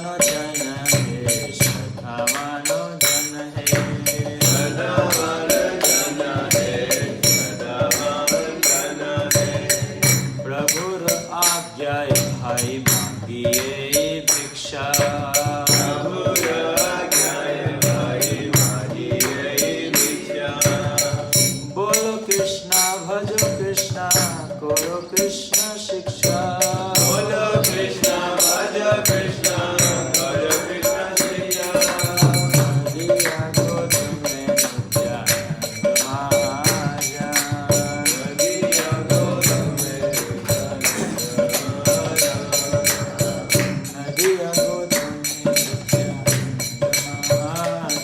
No जन है श्रद्धावानो जन है श्रद्धावान जन है श्रद्धावान जन है प्रभुर आज्ञाय भाई मांगिए भिक्षा प्रभुर आज्ञाय भाई मांगिए भिक्षा बोलो कृष्णा भजो कृष्णा करो कृष्ण शिक्षा बोलो कृष्णा भजो कृष्णा करो कृष्ण शिक्षा दिया गोद में नित्यानंद महाराज दिया गोद में नदिया गोद में नित्यानंद महाराज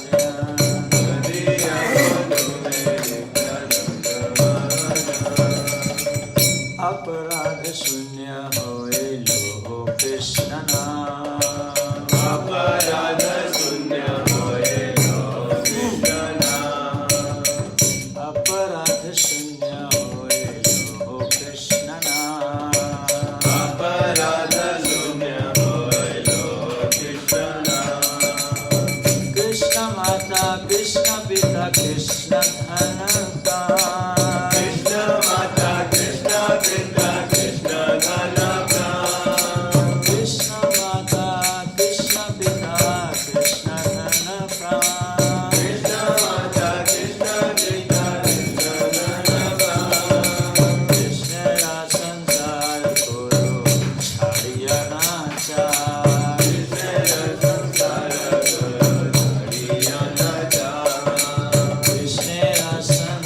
नदिया गोद में नित्यानंद अपराध शून्य होए लोहो कृष्ण नाम अपराध शून्य होए लोहो कृष्ण नाम अपराध शून्य होए लोहो कृष्ण नाम अपराध शून्य होए लोहो कृष्ण नाम कृष्ण माता कृष्ण पिता कृष्ण धन का कृष्ण माता कृष्ण पिता कृष्ण धन प्राण कृष्ण माता कृष्ण पिता कृष्ण धन प्राण कृष्ण माता कृष्ण पिता कृष्ण धन प्राण कृष्ण रा संसार करो छाड़िया नाचार कृष्ण रा संसार करो छाड़िया नाचार कृष्ण रा संसार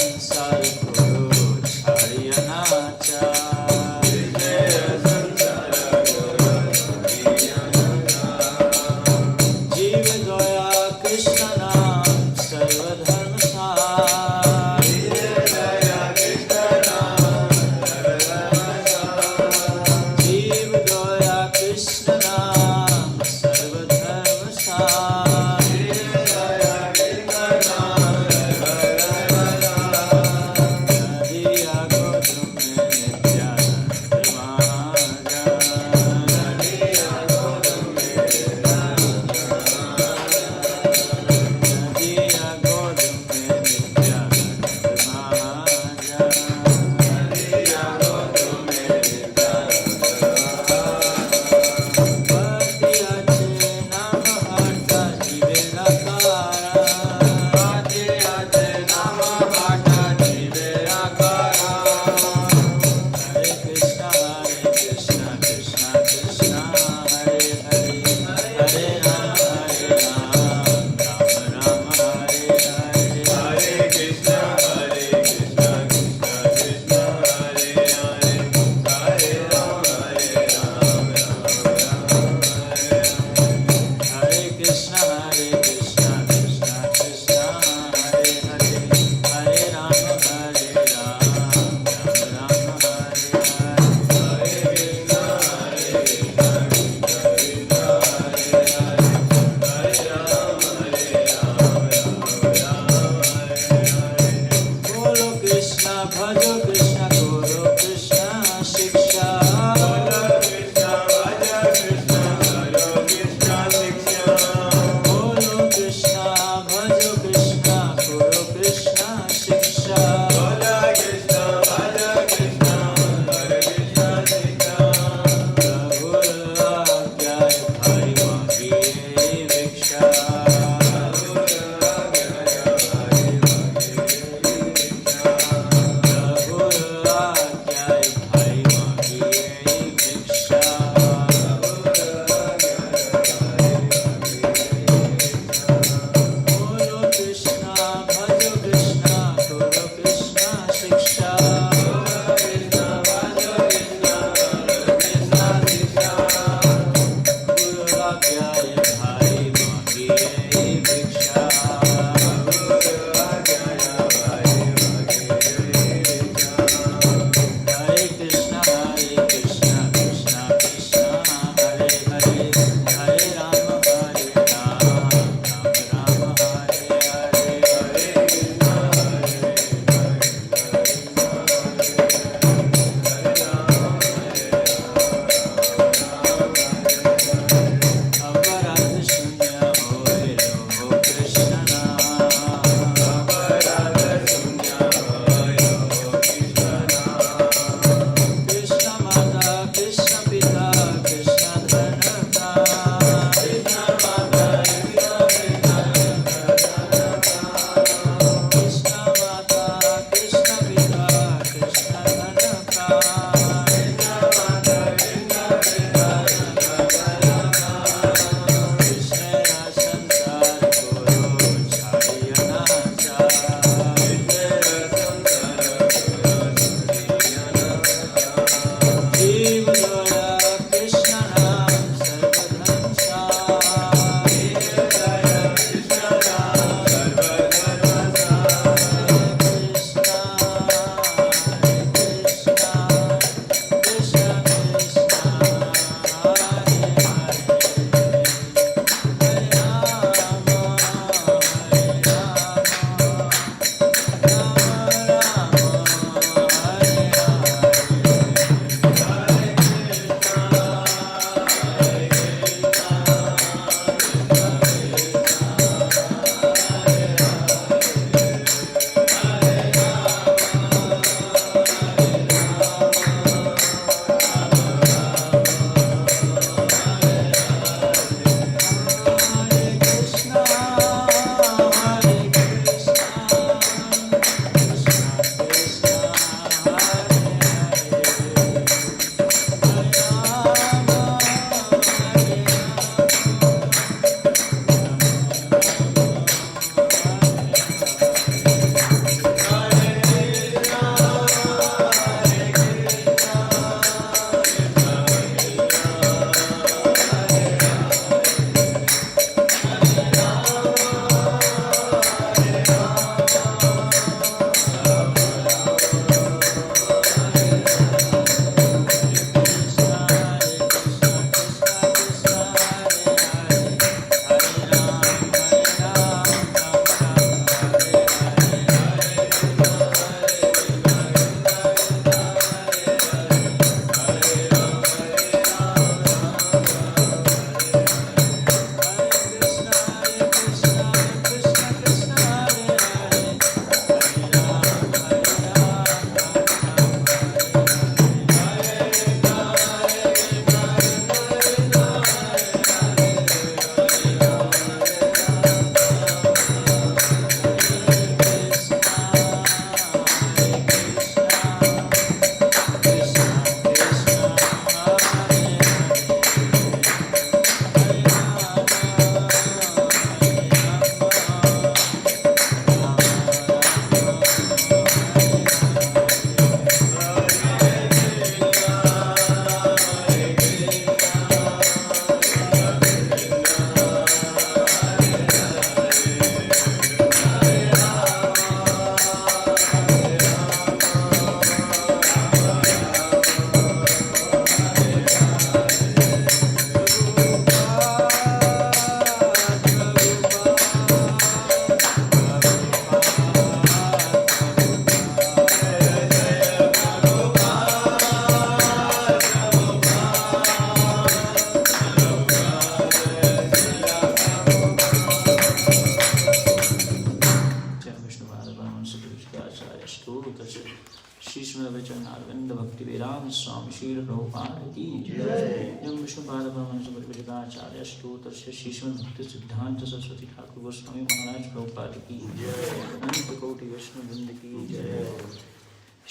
शील प्रभुपाद की जय। जब विष्णुपाद ब्रह्मचार्य स्तोत्र से श्रीमद् भक्ति सिद्धांत सरस्वती ठाकुर गोस्वामी महाराज प्रभुपाद की अनंत कोटि वैष्णव वृंद की जय।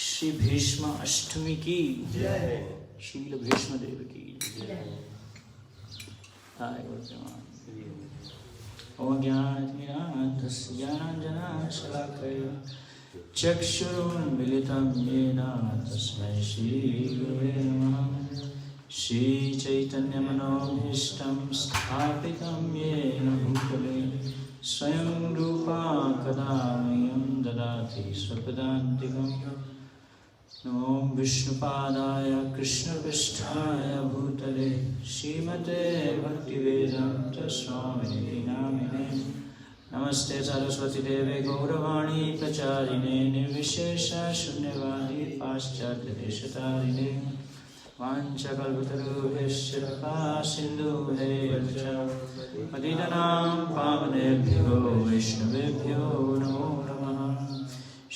श्री भीष्म अष्टमी की जय। शील भीष्म देव की जय। ओम ज्ञानतिमिरान्धस्य ज्ञानाञ्जनशलाकया चक्षुरुन्मिलितं येन तस्मै श्रीगुरवे नमः। श्रीचैतन्यमनोभीष्टं स्थापितं येन भूतले स्वयं रूपा कदा मह्यं ददाति स्वपदान्तिकम्। नमो विष्णुपादाय कृष्णपृष्ठाय भूतले श्रीमते भक्तिवेदान्त स्वामिने नामिने। नमस्ते सरस्वती देवे गौरवाणी प्रचारिणे निर्विशेष शून्यवादी पाश्चात्य देशतारिणे। वाञ्छकल्पतरुभ्यश्च कृपा सिन्धुभ्यश्च पतितानां पावनेभ्यो वैष्णवेभ्यो नमो नमः।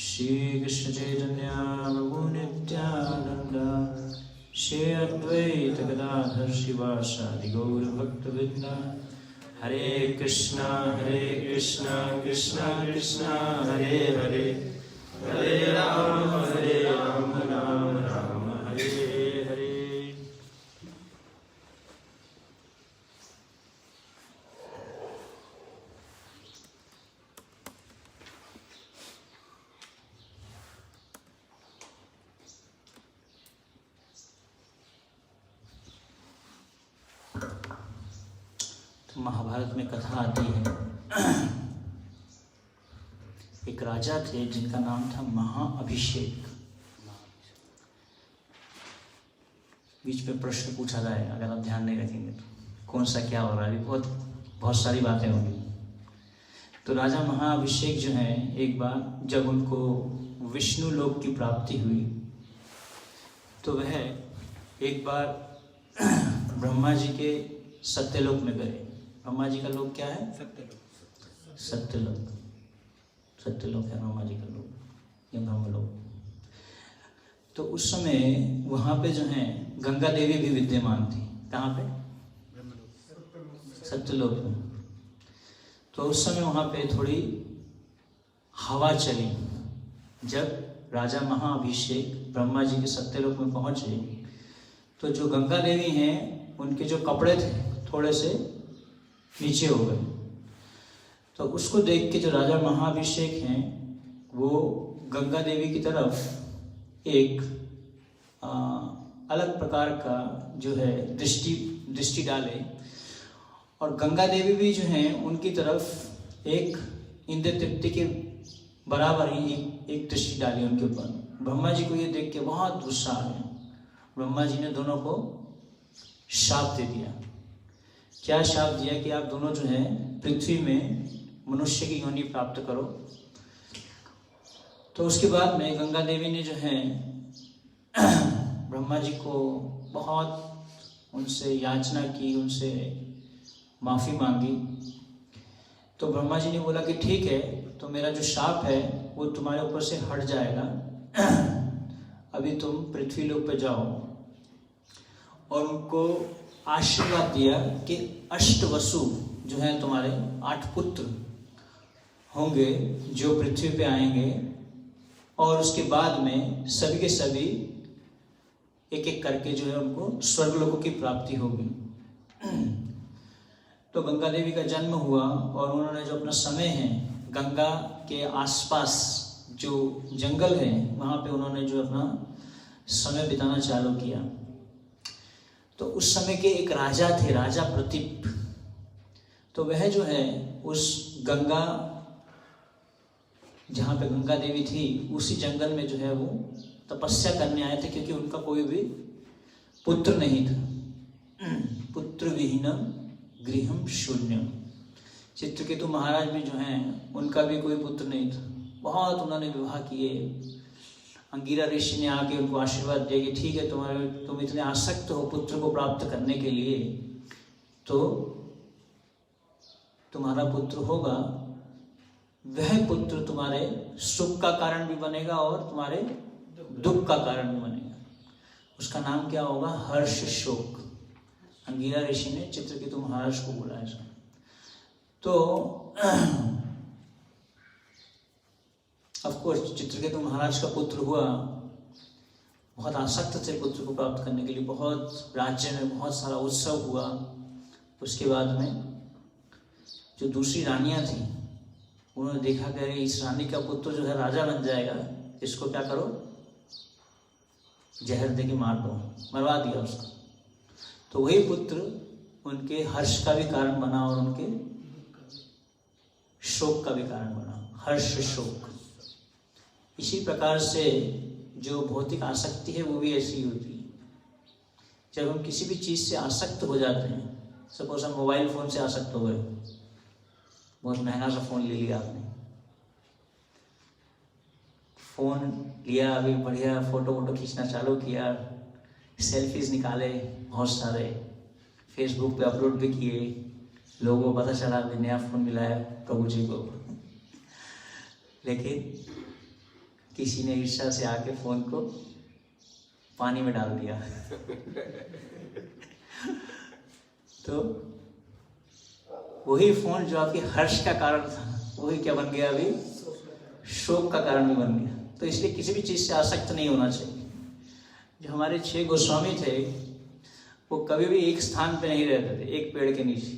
श्री कृष्ण चैतन्य प्रभु नित्यानंद श्री अद्वैत गदाधर शिवासादि गौर भक्तवृंद। हरे कृष्णा कृष्णा कृष्णा हरे हरे, हरे राम राम राम हरे हरे। महाभारत में कथा आती है, एक राजा थे जिनका नाम था महाअभिषेक। बीच में प्रश्न पूछा जाए, अगर आप ध्यान नहीं रखेंगे तो कौन सा क्या हो रहा है, बहुत सारी बातें होंगी। तो राजा महाअभिषेक जो है, एक बार जब उनको विष्णु लोक की प्राप्ति हुई तो वह एक बार ब्रह्मा जी के सत्यलोक में गए। ब्रह्मा जी का लोक क्या है? सत्यलोक। सत्यलोक, सत्यलोक है ब्रह्मा जी का लोक, या ब्रह्मलोक। तो उस समय वहाँ पे जो है गंगा देवी भी विद्यमान थी। कहाँ पे? सत्यलोक में। तो उस समय वहाँ पे थोड़ी हवा चली। जब राजा महाअभिषेक ब्रह्मा जी के सत्यलोक में पहुँचे तो जो गंगा देवी हैं उनके जो कपड़े थे थोड़े से नीचे हो गए। तो उसको देख के जो राजा महाअभिषेक हैं वो गंगा देवी की तरफ एक अलग प्रकार का जो है दृष्टि डाले, और गंगा देवी भी जो हैं उनकी तरफ एक इंद्र तृप्ति के बराबर ही एक दृष्टि डाली उनके ऊपर। ब्रह्मा जी को ये देख के बहुत गुस्सा आ गया। ब्रह्मा जी ने दोनों को शाप दे दिया। क्या शाप दिया कि आप दोनों जो है पृथ्वी में मनुष्य की योनि प्राप्त करो। तो उसके बाद में गंगा देवी ने जो है ब्रह्मा जी को बहुत उनसे याचना की, उनसे माफ़ी मांगी। तो ब्रह्मा जी ने बोला कि ठीक है, तो मेरा जो शाप है वो तुम्हारे ऊपर से हट जाएगा, अभी तुम पृथ्वी लोक पे जाओ। और उनको आशीर्वाद दिया कि अष्टवसु जो है तुम्हारे 8 पुत्र होंगे जो पृथ्वी पे आएंगे, और उसके बाद में सभी के सभी एक एक करके जो है उनको स्वर्गलोकों की प्राप्ति होगी। तो गंगा देवी का जन्म हुआ और उन्होंने जो अपना समय है गंगा के आसपास जो जंगल है वहाँ पे उन्होंने जो अपना समय बिताना चालू किया। तो उस समय के एक राजा थे, राजा प्रतीप। तो वह जो है उस गंगा, जहाँ पे गंगा देवी थी, उसी जंगल में जो है वो तपस्या करने आए थे, क्योंकि उनका कोई भी पुत्र नहीं था। पुत्र विहीनम गृहम शून्यम। चित्रकेतु महाराज भी जो हैं उनका भी कोई पुत्र नहीं था। बहुत उन्होंने विवाह किए। अंगिरा ऋषि ने आके उनको आशीर्वाद दिया कि ठीक है, तुम इतने आसक्त हो पुत्र को प्राप्त करने के लिए, तो तुम्हारा पुत्र होगा, वह पुत्र तुम्हारे सुख का कारण भी बनेगा और तुम्हारे दुख का कारण भी बनेगा। उसका नाम क्या होगा? हर्ष शोक। अंगिरा ऋषि ने चित्रकेतु महाराज को बोला है। तो ऑफ कोर्स चित्रकेतु महाराज का पुत्र हुआ, बहुत आसक्त थे पुत्र को प्राप्त करने के लिए, बहुत राज्य में बहुत सारा उत्सव हुआ। उसके बाद में जो दूसरी रानियां थी उन्होंने देखा कि इस रानी का पुत्र जो है राजा बन जाएगा, इसको क्या करो, जहर दे के मार दो, मरवा दिया उसको। तो वही पुत्र उनके हर्ष का भी कारण बना और उनके शोक का भी कारण बना, हर्ष शोक। इसी प्रकार से जो भौतिक आसक्ति है वो भी ऐसी ही होती है। जब हम किसी भी चीज़ से आसक्त हो जाते हैं, सपोज हम मोबाइल फ़ोन से आसक्त हो गए, बहुत महंगा सा फ़ोन ले लिया आपने, फ़ोन लिया, अभी बढ़िया फ़ोटो वोटो खींचना चालू किया, सेल्फीज निकाले बहुत सारे, फेसबुक पे अपलोड भी किए, लोगों को पता चला अभी नया फ़ोन मिला है प्रभु जी को। लेकिन किसी ने ईर्ष्या से आके फ़ोन को पानी में डाल दिया। तो वही फ़ोन जो आपके हर्ष का कारण था, वही क्या बन गया, अभी शोक का कारण भी बन गया। तो इसलिए किसी भी चीज़ से आसक्त नहीं होना चाहिए। जो हमारे 6 गोस्वामी थे वो कभी भी एक स्थान पे नहीं रहते थे, एक पेड़ के नीचे,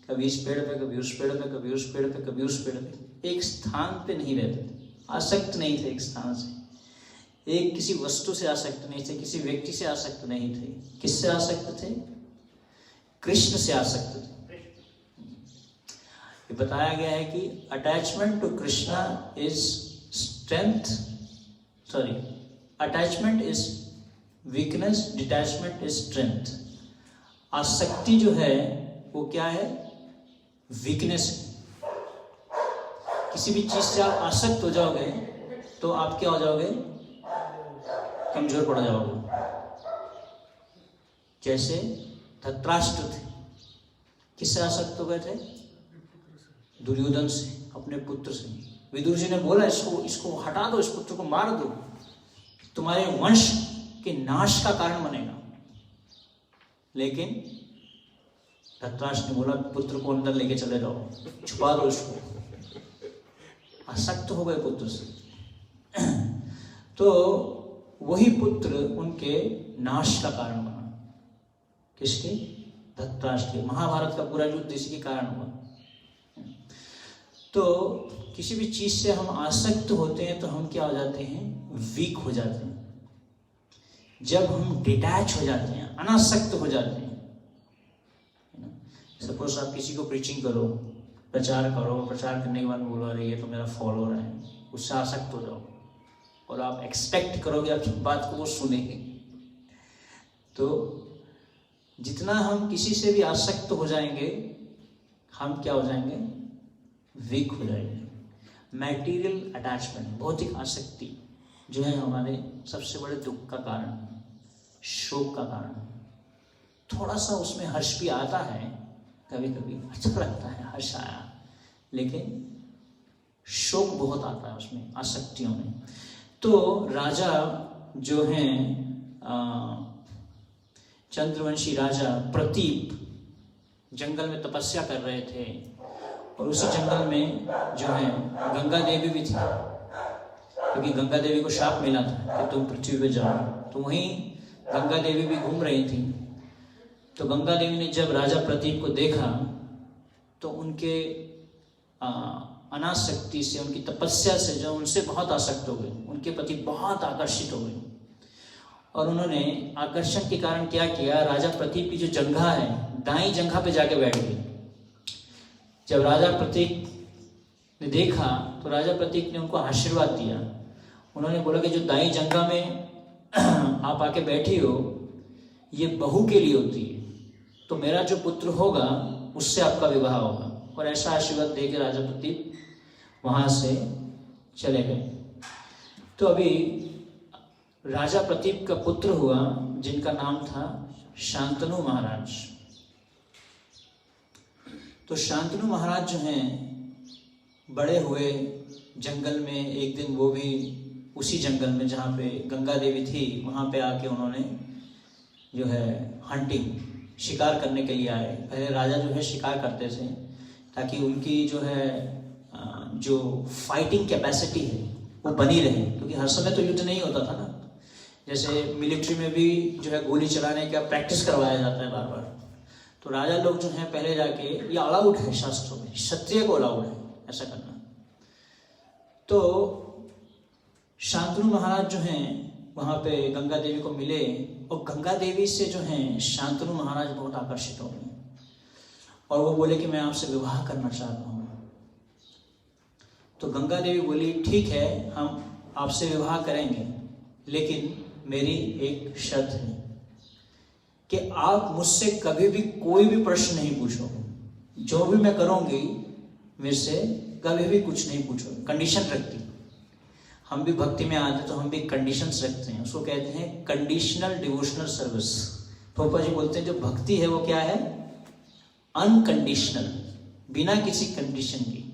कभी इस पेड़ पे, कभी उस पेड़ पे, कभी उस पेड़ पे, कभी उस पेड़ पे, एक स्थान पे नहीं रहते थे, आसक्त नहीं थे एक स्थान से, एक किसी वस्तु से आसक्त नहीं थे, किसी व्यक्ति से आसक्त नहीं थे। किससे आसक्त थे? कृष्ण से आसक्त थे। ये बताया गया है कि attachment to Krishna is strength, sorry, attachment is weakness, detachment is strength. आसक्ति जो है वो क्या है? वीकनेस है। किसी भी चीज से आप आसक्त हो जाओगे तो आप क्या हो जाओगे? कमजोर पड़ जाओगे। जैसे धृतराष्ट्र थे, किससे आसक्त हो गए थे? दुर्योधन से, अपने पुत्र से। विदुर जी ने बोला इसको हटा दो, इस पुत्र को मार दो, तुम्हारे वंश के नाश का कारण बनेगा। लेकिन धृतराष्ट्र ने बोला पुत्र को अंदर लेके चले जाओ, छुपा दो इसको। आसक्त हो गए पुत्र से। तो वही पुत्र उनके नाश का कारण बना। किसके? धृतराष्ट्र के। महाभारत का पूरा युद्ध इसी के कारण हुआ। तो किसी भी चीज से हम आसक्त होते हैं तो हम क्या हो जाते हैं? वीक हो जाते हैं। जब हम डिटैच हो जाते हैं, अनासक्त हो जाते हैं, सपोज आप किसी को प्रीचिंग करो, प्रचार करो, प्रचार करने के बाद बोलो अरे ये तो मेरा फॉलोअर है, उससे आसक्त हो जाओ और आप एक्सपेक्ट करोगे आपकी बात को वो सुनेंगे। तो जितना हम किसी से भी आसक्त हो जाएंगे, हम क्या हो जाएंगे? वीक हो जाएंगे। मैटीरियल अटैचमेंट, भौतिक आसक्ति जो है हमारे सबसे बड़े दुख का कारण, शोक का कारण। थोड़ा सा उसमें हर्ष भी आता है, कभी कभी अच्छा लगता है, हर्ष आया, लेकिन शोक बहुत आता है उसमें, आसक्तियों में। तो राजा जो हैं चंद्रवंशी राजा प्रतीप जंगल में तपस्या कर रहे थे, और उसी जंगल में जो है गंगा देवी भी थी, क्योंकि गंगा देवी को शाप मिला था कि तुम पृथ्वी पे जाओ। तो वहीं गंगा देवी भी घूम रही थी। तो गंगा देवी ने जब राजा प्रतीप को देखा तो उनके अनासक्ति से, उनकी तपस्या से जो उनसे बहुत आसक्त हो गई, उनके प्रति बहुत आकर्षित हो गई। और उन्होंने आकर्षण के कारण क्या किया? राजा प्रतीप की जो जंघा है, दाईं जंघा पे जाके बैठ गई। जब राजा प्रतीप ने देखा तो राजा प्रतीप ने उनको आशीर्वाद दिया। उन्होंने बोला कि जो दाईं जंघा में आप आके बैठी हो, ये बहू के लिए होती है, तो मेरा जो पुत्र होगा उससे आपका विवाह होगा। और ऐसा आशीर्वाद दे के राजा प्रतीप वहां से चले गए। तो अभी राजा प्रतीप का पुत्र हुआ जिनका नाम था शांतनु महाराज। तो शांतनु महाराज जो हैं बड़े हुए जंगल में। एक दिन वो भी उसी जंगल में जहाँ पे गंगा देवी थी वहाँ पे आके उन्होंने जो है हंटिंग, शिकार करने के लिए आए। पहले राजा जो है शिकार करते थे ताकि उनकी जो है जो फाइटिंग कैपेसिटी है वो बनी रहे, क्योंकि हर समय तो युद्ध नहीं होता था ना। जैसे मिलिट्री में भी जो है गोली चलाने का प्रैक्टिस करवाया जाता है बार बार। तो राजा लोग जो हैं पहले जाके, ये अलाउड है शास्त्रों में, क्षत्रिय को अलाउड है ऐसा करना। तो शांतनु महाराज जो हैं वहाँ पे गंगा देवी को मिले और गंगा देवी से जो हैं शांतनु महाराज बहुत आकर्षित हो गए और वो बोले कि मैं आपसे विवाह करना चाहता हूँ। तो गंगा देवी बोली ठीक है, हम आपसे विवाह करेंगे, लेकिन मेरी एक शर्त है कि आप मुझसे कभी भी कोई भी प्रश्न नहीं पूछोगे, जो भी मैं करूँगी मेरे से कभी भी कुछ नहीं पूछोगे। कंडीशन रखती। हम भी भक्ति में आते तो हम भी कंडीशंस रखते हैं, उसको कहते हैं conditional devotional service. Prabhupada ji बोलते हैं जो भक्ति है वो क्या है? अनकंडीशनल, बिना किसी कंडीशन की।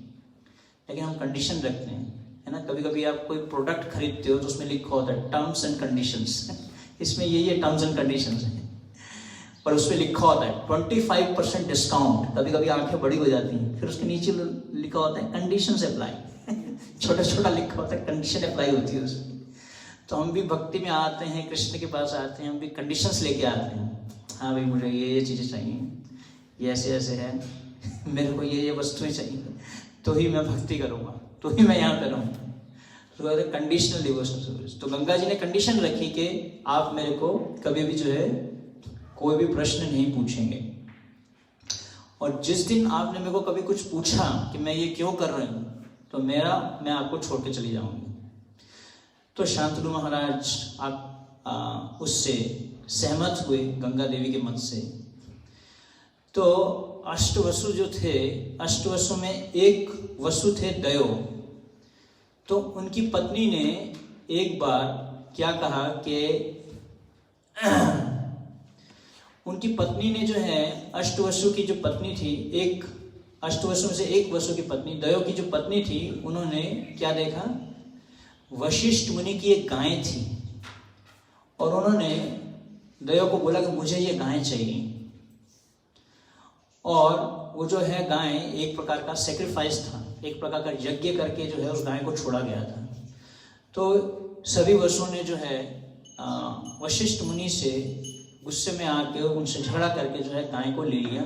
लेकिन हम कंडीशन रखते हैं, है ना। कभी कभी आप कोई प्रोडक्ट खरीदते हो तो उसमें लिखा होता है टर्म्स एंड कंडीशंस, इसमें ये टर्म्स एंड कंडीशंस हैं, और उसमें लिखा होता है 25% डिस्काउंट। कभी कभी आंखें बड़ी हो जाती हैं, फिर उसके नीचे लिखा होता है कंडीशंस अप्लाई छोटा छोटा लिखा होता है, कंडीशन अप्लाई होती है उसमें। तो हम भी भक्ति में आते हैं, कृष्ण के पास आते हैं, हम भी कंडीशंस लेके आते हैं। हाँ भाई, मुझे ये चीज़ें चाहिए, ये ऐसे ऐसे है, मेरे को ये वस्तुएं चाहिए, तो ही मैं भक्ति करूँगा, तो ही मैं यहाँ पे रहूँगा। तो कंडीशनल डिवोशनल सर्विस। तो गंगा जी ने कंडीशन रखी कि आप मेरे को कभी भी जो है कोई भी प्रश्न नहीं पूछेंगे, और जिस दिन आपने मेरे को कभी कुछ पूछा कि मैं ये क्यों कर रही हूँ, तो मैं आपको छोड़ के चली जाऊंगी। तो शांतनु महाराज आप उससे सहमत हुए गंगा देवी के मत से। तो अष्टवसु जो थे, अष्टवसु में एक वसु थे दयो। तो उनकी पत्नी ने एक बार क्या कहा कि उनकी पत्नी ने जो है अष्टवसु की जो पत्नी थी, एक अष्टवसु में से एक वसु की पत्नी दयो की जो पत्नी थी, उन्होंने क्या देखा, वशिष्ठ मुनि की एक गाय थी, और उन्होंने दयो को बोला कि मुझे ये गाय चाहिए। और वो जो है गाय एक प्रकार का सेक्रीफाइस था, एक प्रकार का यज्ञ करके जो है उस गाय को छोड़ा गया था। तो सभी वसुओं ने जो है वशिष्ठ मुनि से गुस्से में आके उनसे झगड़ा करके जो है गाय को ले लिया,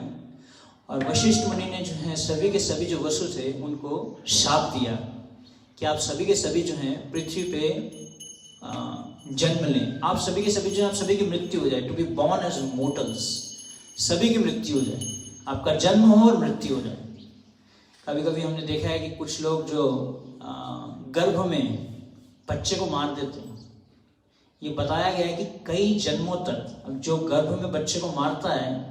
और वशिष्ठ मुनि ने जो है सभी के सभी जो वसु थे उनको शाप दिया कि आप सभी के सभी जो हैं पृथ्वी पे जन्म लें, आप सभी के सभी जो है आप सभी की मृत्यु हो जाए, to be born as mortals, सभी की मृत्यु हो जाए, आपका जन्म हो और मृत्यु हो जाए। कभी कभी हमने देखा है कि कुछ लोग जो गर्भ में बच्चे को मार देते हैं, ये बताया गया है कि कई जन्मों तक, अब जो गर्भ में बच्चे को मारता है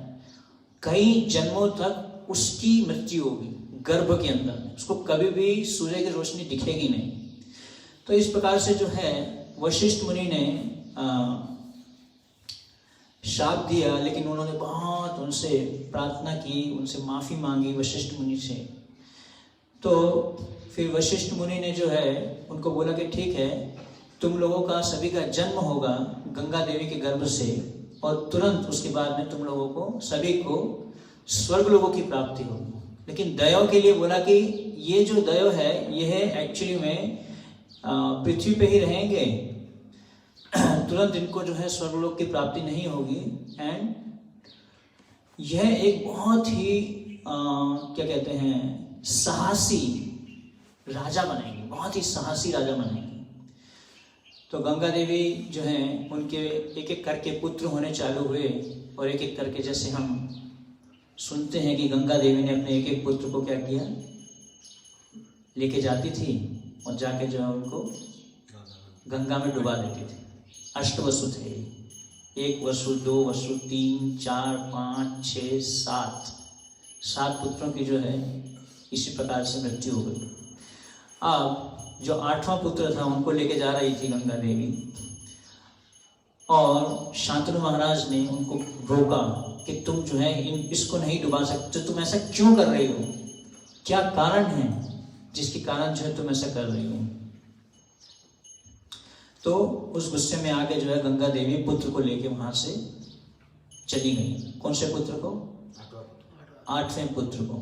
कई जन्मों तक उसकी मृत्यु होगी गर्भ के अंदर, उसको कभी भी सूर्य की रोशनी दिखेगी नहीं। तो इस प्रकार से जो है वशिष्ठ मुनि ने शाप दिया, लेकिन उन्होंने बहुत उनसे प्रार्थना की, उनसे माफ़ी मांगी वशिष्ठ मुनि से। तो फिर वशिष्ठ मुनि ने जो है उनको बोला कि ठीक है, तुम लोगों का सभी का जन्म होगा गंगा देवी के गर्भ से, और तुरंत उसके बाद में तुम लोगों को सभी को स्वर्ग लोगों की प्राप्ति होगी। लेकिन दयो के लिए बोला कि ये जो दयो है ये है एक्चुअली में पृथ्वी पे ही रहेंगे, तुरंत इनको जो है स्वर्गलोक की प्राप्ति नहीं होगी। एंड यह एक बहुत ही क्या कहते हैं साहसी राजा बनेंगे, बहुत ही साहसी राजा बनेंगे। तो गंगा देवी जो हैं उनके एक एक करके पुत्र होने चालू हुए, और एक एक करके जैसे हम सुनते हैं कि गंगा देवी ने अपने एक एक पुत्र को क्या किया, लेके जाती थी और जाके जो है उनको गंगा में डुबा देती थी। अष्टवसु थे, एक वसु, दो वसु, 3, 4, 5, 6, 7 पुत्रों की जो है इसी प्रकार से मृत्यु हो गई। अब जो 8वां पुत्र था उनको लेके जा रही थी गंगा देवी, और शांतनु महाराज ने उनको रोका कि तुम जो है इसको नहीं डुबा सकते, तुम ऐसा क्यों कर रही हो, क्या कारण है जिसके कारण जो है तुम ऐसा कर रही हो। तो उस गुस्से में आके जो है गंगा देवी पुत्र को लेके वहां से चली गई। कौन से पुत्र को? 8वें पुत्र को।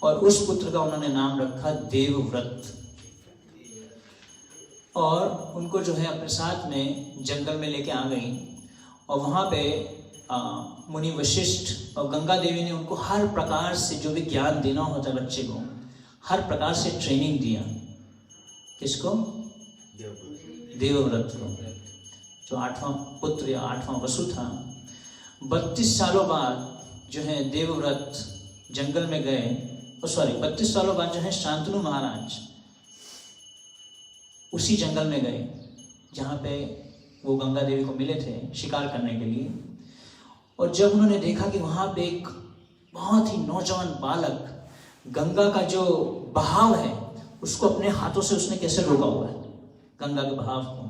और उस पुत्र का उन्होंने नाम रखा देवव्रत। और उनको जो है अपने साथ में जंगल में लेके आ गई और वहाँ पे मुनि वशिष्ठ और गंगा देवी ने उनको हर प्रकार से जो भी ज्ञान देना होता है बच्चे को, हर प्रकार से ट्रेनिंग दिया। किसको? देवव्रत को, जो 8वां पुत्र या 8वां वसु था। 32 सालों बाद जो है देवव्रत जंगल में गए, 32 सालों बाद जो है शांतनु महाराज उसी जंगल में गए जहाँ पे वो गंगा देवी को मिले थे शिकार करने के लिए। और जब उन्होंने देखा कि वहाँ पे एक बहुत ही नौजवान बालक गंगा का जो बहाव है उसको अपने हाथों से उसने कैसे रोका हुआ है, गंगा के बहाव को,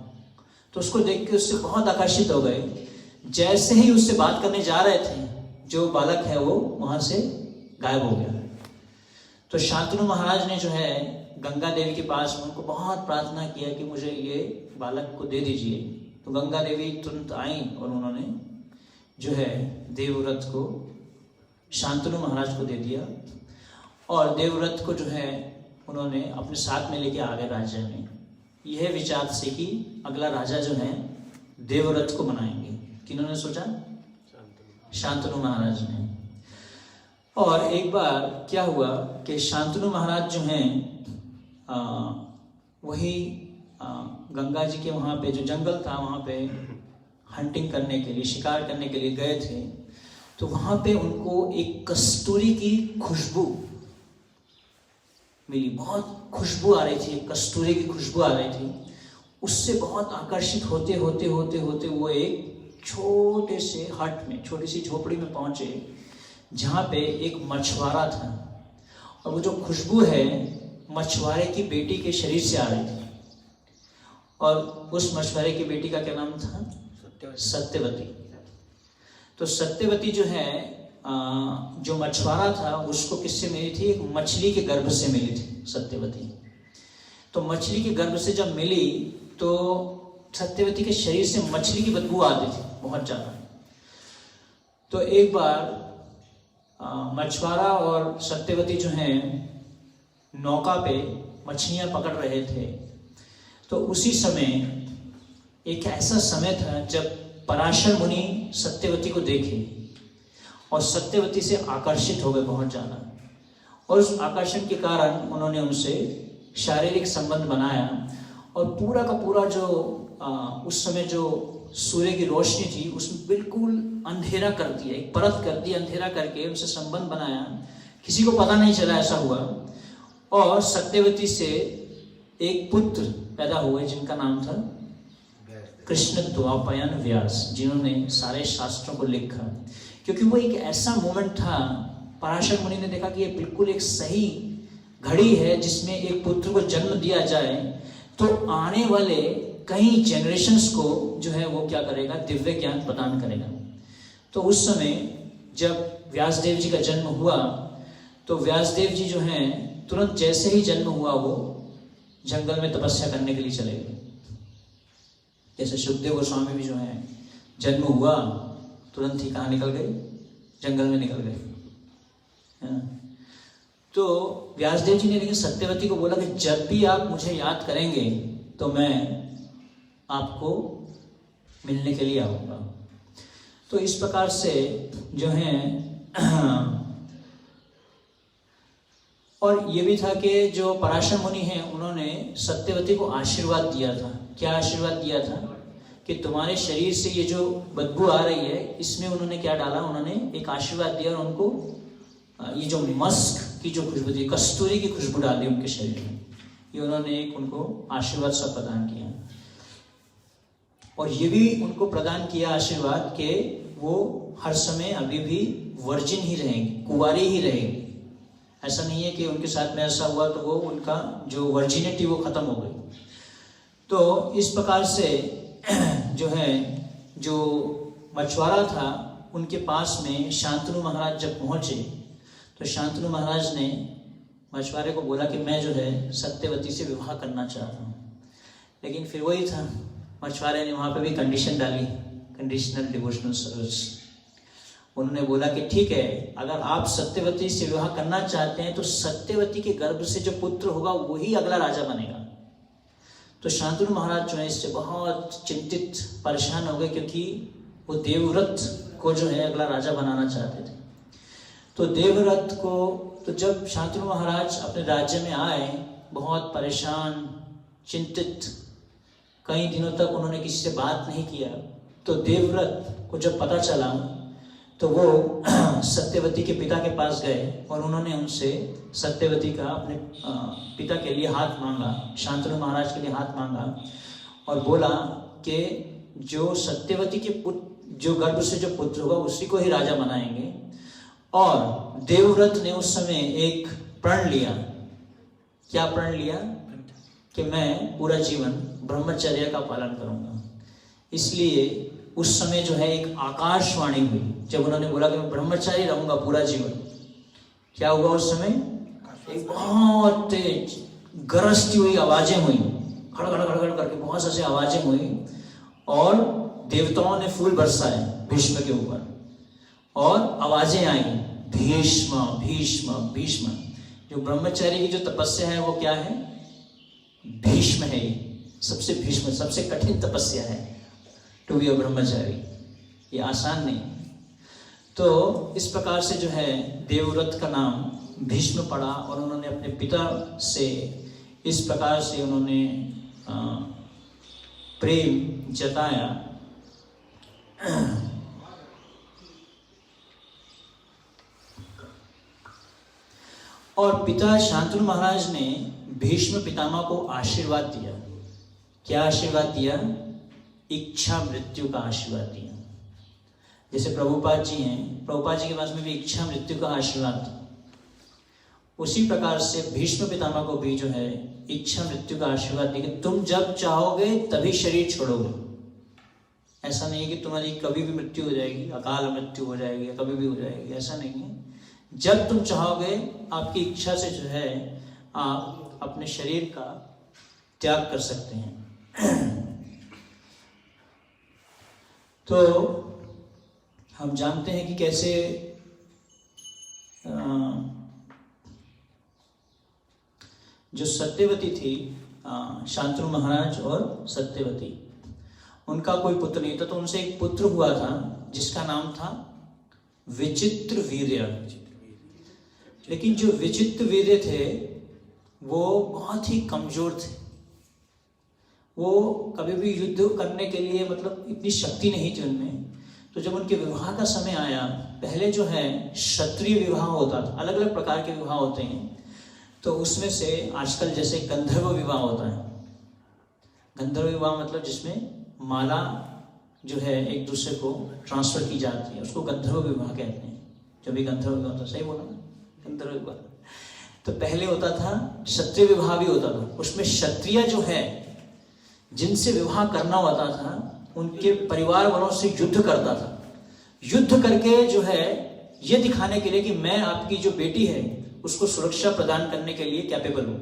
तो उसको देख के उससे बहुत आकर्षित हो गए। जैसे ही उससे बात करने जा रहे थे, जो बालक है वो वहाँ से गायब हो गया। तो शांतनु महाराज ने जो है गंगा देवी के पास उनको बहुत प्रार्थना किया कि मुझे ये बालक को दे दीजिए। तो गंगा देवी तुरंत आई और उन्होंने जो है देवव्रत को शांतनु महाराज को दे दिया। और देवव्रत को जो है उन्होंने अपने साथ में लेके आ गए राज्य में। यह विचार से कि अगला राजा जो है देवव्रत को बनाएंगे। किन्होंने सोचा? शांतनु महाराज ने। और एक बार क्या हुआ कि शांतनु महाराज जो हैं वही गंगा जी के वहाँ पे जो जंगल था वहाँ पे हंटिंग करने के लिए, शिकार करने के लिए गए थे। तो वहाँ पे उनको एक कस्तूरी की खुशबू मिली, बहुत खुशबू आ रही थी, कस्तूरी की खुशबू आ रही थी। उससे बहुत आकर्षित होते होते होते होते वो एक छोटे से हट में, छोटी सी झोपड़ी में पहुंचे जहाँ पे एक मछुआरा था। और वो जो खुशबू है मछुआरे की बेटी के शरीर से आ रही थी। और उस मछुआरे की बेटी का क्या नाम था? सत्यवती। तो सत्यवती जो है जो मछुआरा था उसको किससे मिली थी? एक मछली के गर्भ से मिली थी सत्यवती। तो मछली के गर्भ से जब मिली तो सत्यवती के शरीर से मछली की बदबू आती थी बहुत ज्यादा। तो एक बार मछुआरा और सत्यवती जो हैं नौका पे मछलियां पकड़ रहे थे। तो उसी समय एक ऐसा समय था जब पराशर मुनि सत्यवती को देखे और सत्यवती से आकर्षित हो गए बहुत ज्यादा। और उस आकर्षण के कारण उन्होंने उनसे शारीरिक संबंध बनाया। और पूरा का पूरा जो उस समय जो सूर्य की रोशनी थी उसमें बिल्कुल अंधेरा कर दिया, एक परत कर दी, अंधेरा करके उनसे संबंध बनाया। किसी को पता नहीं चला ऐसा हुआ। और सत्यवती से एक पुत्र पैदा हुए जिनका नाम था कृष्णद्वैपायन व्यास, जिन्होंने सारे शास्त्रों को लिखा। क्योंकि वो एक ऐसा मोमेंट था, पराशर मुनि ने देखा कि ये बिल्कुल एक सही घड़ी है जिसमें एक पुत्र को जन्म दिया जाए तो आने वाले कई जनरेशन्स को जो है वो क्या करेगा? दिव्य ज्ञान प्रदान करेगा। तो उस समय जब व्यासदेव जी का जन्म हुआ तो व्यासदेव जी जो हैं तुरंत जैसे ही जन्म हुआ वो जंगल में तपस्या करने के लिए चले गए। जैसे सुखदेव गोस्वामी भी जो है जन्म हुआ तुरंत ही कहाँ निकल गए? जंगल में निकल गए। तो व्यासदेव जी ने लेकिन सत्यवती को बोला कि जब भी आप मुझे याद करेंगे तो मैं आपको मिलने के लिए आऊँगा। तो इस प्रकार से जो है और ये भी था कि जो पराशर मुनि हैं उन्होंने सत्यवती को आशीर्वाद दिया था। क्या आशीर्वाद दिया था? कि तुम्हारे शरीर से ये जो बदबू आ रही है इसमें उन्होंने क्या डाला? उन्होंने एक आशीर्वाद दिया और उनको ये जो मस्क की जो खुशबू थी, कस्तूरी की खुशबू डाल दी उनके शरीर में। ये उन्होंने एक उनको आशीर्वाद सब प्रदान किया। और ये भी उनको प्रदान किया आशीर्वाद कि वो हर समय अभी भी वर्जिन ही रहेंगी, कुंवारी ही रहेंगी। ऐसा नहीं है कि उनके साथ में ऐसा हुआ तो वो उनका जो वर्जिनिटी वो खत्म हो गई। तो इस प्रकार से जो है जो मछुआरा था उनके पास में शांतनु महाराज जब पहुंचे तो शांतनु महाराज ने मछुआरे को बोला कि मैं जो है सत्यवती से विवाह करना चाहता हूँ। लेकिन फिर वही था, मछुआरे ने वहाँ पे भी कंडीशन डाली, कंडीशनल डिवोशनल सर्विस। उन्होंने बोला कि ठीक है, अगर आप सत्यवती से विवाह करना चाहते हैं तो सत्यवती के गर्भ से जो पुत्र होगा वही अगला राजा बनेगा। तो शांतनु महाराज जो है इससे बहुत चिंतित परेशान हो गए, क्योंकि वो देवव्रत को जो है अगला राजा बनाना चाहते थे। तो देवव्रत को, तो जब शांतनु महाराज अपने राज्य में आए, बहुत परेशान चिंतित, कई दिनों तक उन्होंने किसी से बात नहीं किया। तो देवव्रत को जब पता चला तो वो सत्यवती के पिता के पास गए और उन्होंने उनसे सत्यवती का अपने पिता के लिए हाथ मांगा, शांतनु महाराज के लिए हाथ मांगा और बोला कि जो सत्यवती के पुत्र, जो गर्भ से जो पुत्र होगा उसी को ही राजा बनाएंगे। और देवव्रत ने उस समय एक प्रण लिया। क्या प्रण लिया? कि मैं पूरा जीवन ब्रह्मचर्य का पालन करूंगा। इसलिए उस समय जो है एक आकाशवाणी हुई, जब उन्होंने बोला कि मैं ब्रह्मचारी रहूंगा पूरा जीवन। क्या हुआ उस समय? एक बहुत तेज गरजती हुई आवाजें हुई, खड़ खड़ खड़ खड़ करके बहुत ऐसी आवाजें हुई, और देवताओं ने फूल बरसाए भीष्म के ऊपर, और आवाजें आई, भीष्म भीष्म भीष्म। जो ब्रह्मचारी की जो तपस्या है वो क्या है? भीष्म है। सबसे भीष्म, सबसे कठिन तपस्या है टू बी अ ब्रह्मचारी, ये आसान नहीं। तो इस प्रकार से जो है देवव्रत का नाम भीष्म पड़ा, और उन्होंने अपने पिता से इस प्रकार से उन्होंने प्रेम जताया। और पिता शांतनु महाराज ने भीष्म पितामह को आशीर्वाद दिया। क्या आशीर्वाद दिया? इच्छा मृत्यु का आशीर्वाद दिया। जैसे प्रभुपाद जी हैं, प्रभुपाद जी के पास में भी इच्छा मृत्यु का आशीर्वाद था, उसी प्रकार से भीष्म पितामह को भी जो है इच्छा मृत्यु का आशीर्वाद दिया कि तुम जब चाहोगे तभी शरीर छोड़ोगे। ऐसा नहीं है कि तुम्हारी कभी भी मृत्यु हो जाएगी, अकाल मृत्यु हो जाएगी, कभी भी हो जाएगी, ऐसा नहीं है। जब तुम चाहोगे, आपकी इच्छा से जो है आप अपने शरीर का त्याग कर सकते हैं। तो हम जानते हैं कि कैसे जो सत्यवती थी, शांतनु महाराज और सत्यवती, उनका कोई पुत्र नहीं था। तो उनसे एक पुत्र हुआ था जिसका नाम था विचित्र वीर्य। लेकिन जो विचित्र वीर्य थे वो बहुत ही कमजोर थे। वो कभी भी युद्ध करने के लिए मतलब इतनी शक्ति नहीं थी उनमें। तो जब उनके विवाह का समय आया, पहले जो है क्षत्रिय विवाह होता था, अलग अलग प्रकार के विवाह होते हैं। तो उसमें से आजकल जैसे गंधर्व विवाह होता है। गंधर्व विवाह मतलब जिसमें माला जो है एक दूसरे को ट्रांसफर की जाती है, उसको गंधर्व विवाह कहते हैं। जो भी गंधर्व विवाह होता, सही बोला ना, गंधर्व विवाह। तो पहले होता था क्षत्रिय विवाह भी होता था। उसमें क्षत्रिय जो है जिनसे विवाह करना होता था, उनके परिवार वालों से युद्ध करता था। युद्ध करके जो है ये दिखाने के लिए कि मैं आपकी जो बेटी है उसको सुरक्षा प्रदान करने के लिए कैपेबल हूं।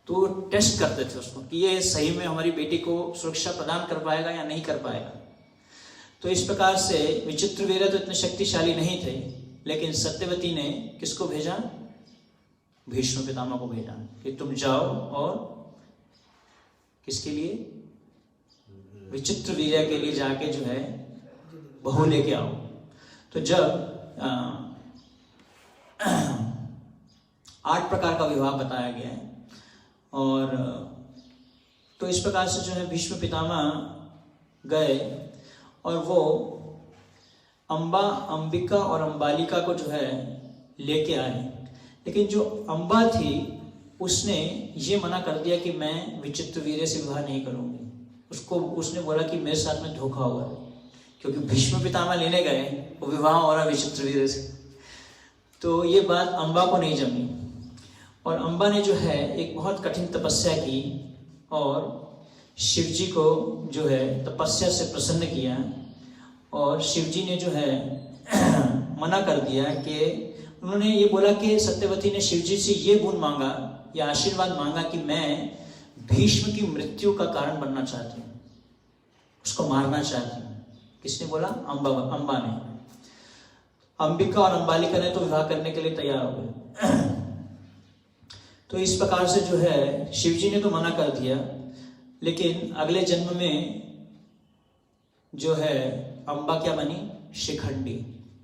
तो टेस्ट करते थे उसको कि ये सही में हमारी बेटी को सुरक्षा प्रदान कर पाएगा या नहीं कर पाएगा। तो इस प्रकार से विचित्र वीर्य तो इतने शक्तिशाली नहीं थे, लेकिन सत्यवती ने किसको भेजा? भीष्म पितामह को भेजा कि तुम जाओ और किसके लिए? विचित्र वीर्य के लिए जाके जो है बहू लेके आओ। तो जब 8 प्रकार का विवाह बताया गया है, और तो इस प्रकार से जो है भीष्म पितामह गए और वो अंबा, अंबिका और अंबालिका को जो है लेके आए। लेकिन जो अंबा थी उसने ये मना कर दिया कि मैं विचित्र वीर्य से विवाह नहीं करूंगी। उसने बोला कि मेरे साथ में धोखा हुआ है, क्योंकि भीष्म पितामह लेने गए, वो विवाह हो रहा विचित्र वीर्य से। तो ये बात अंबा को नहीं जमी, और अंबा ने जो है एक बहुत कठिन तपस्या की और शिव जी को जो है तपस्या से प्रसन्न किया। और शिव जी ने जो है मना कर दिया कि उन्होंने ये बोला कि सत्यवती ने शिव जी से ये गुण मांगा, ये आशीर्वाद मांगा कि मैं भीष्म की मृत्यु का कारण बनना चाहती हूँ, उसको मारना चाहती हूँ। किसने बोला? अंबा ने। अंबिका और अंबालिका ने तो विवाह करने के लिए तैयार हो गए। तो इस प्रकार से जो है शिव जी ने तो मना कर दिया, लेकिन अगले जन्म में जो है अंबा क्या बनी? शिखंडी,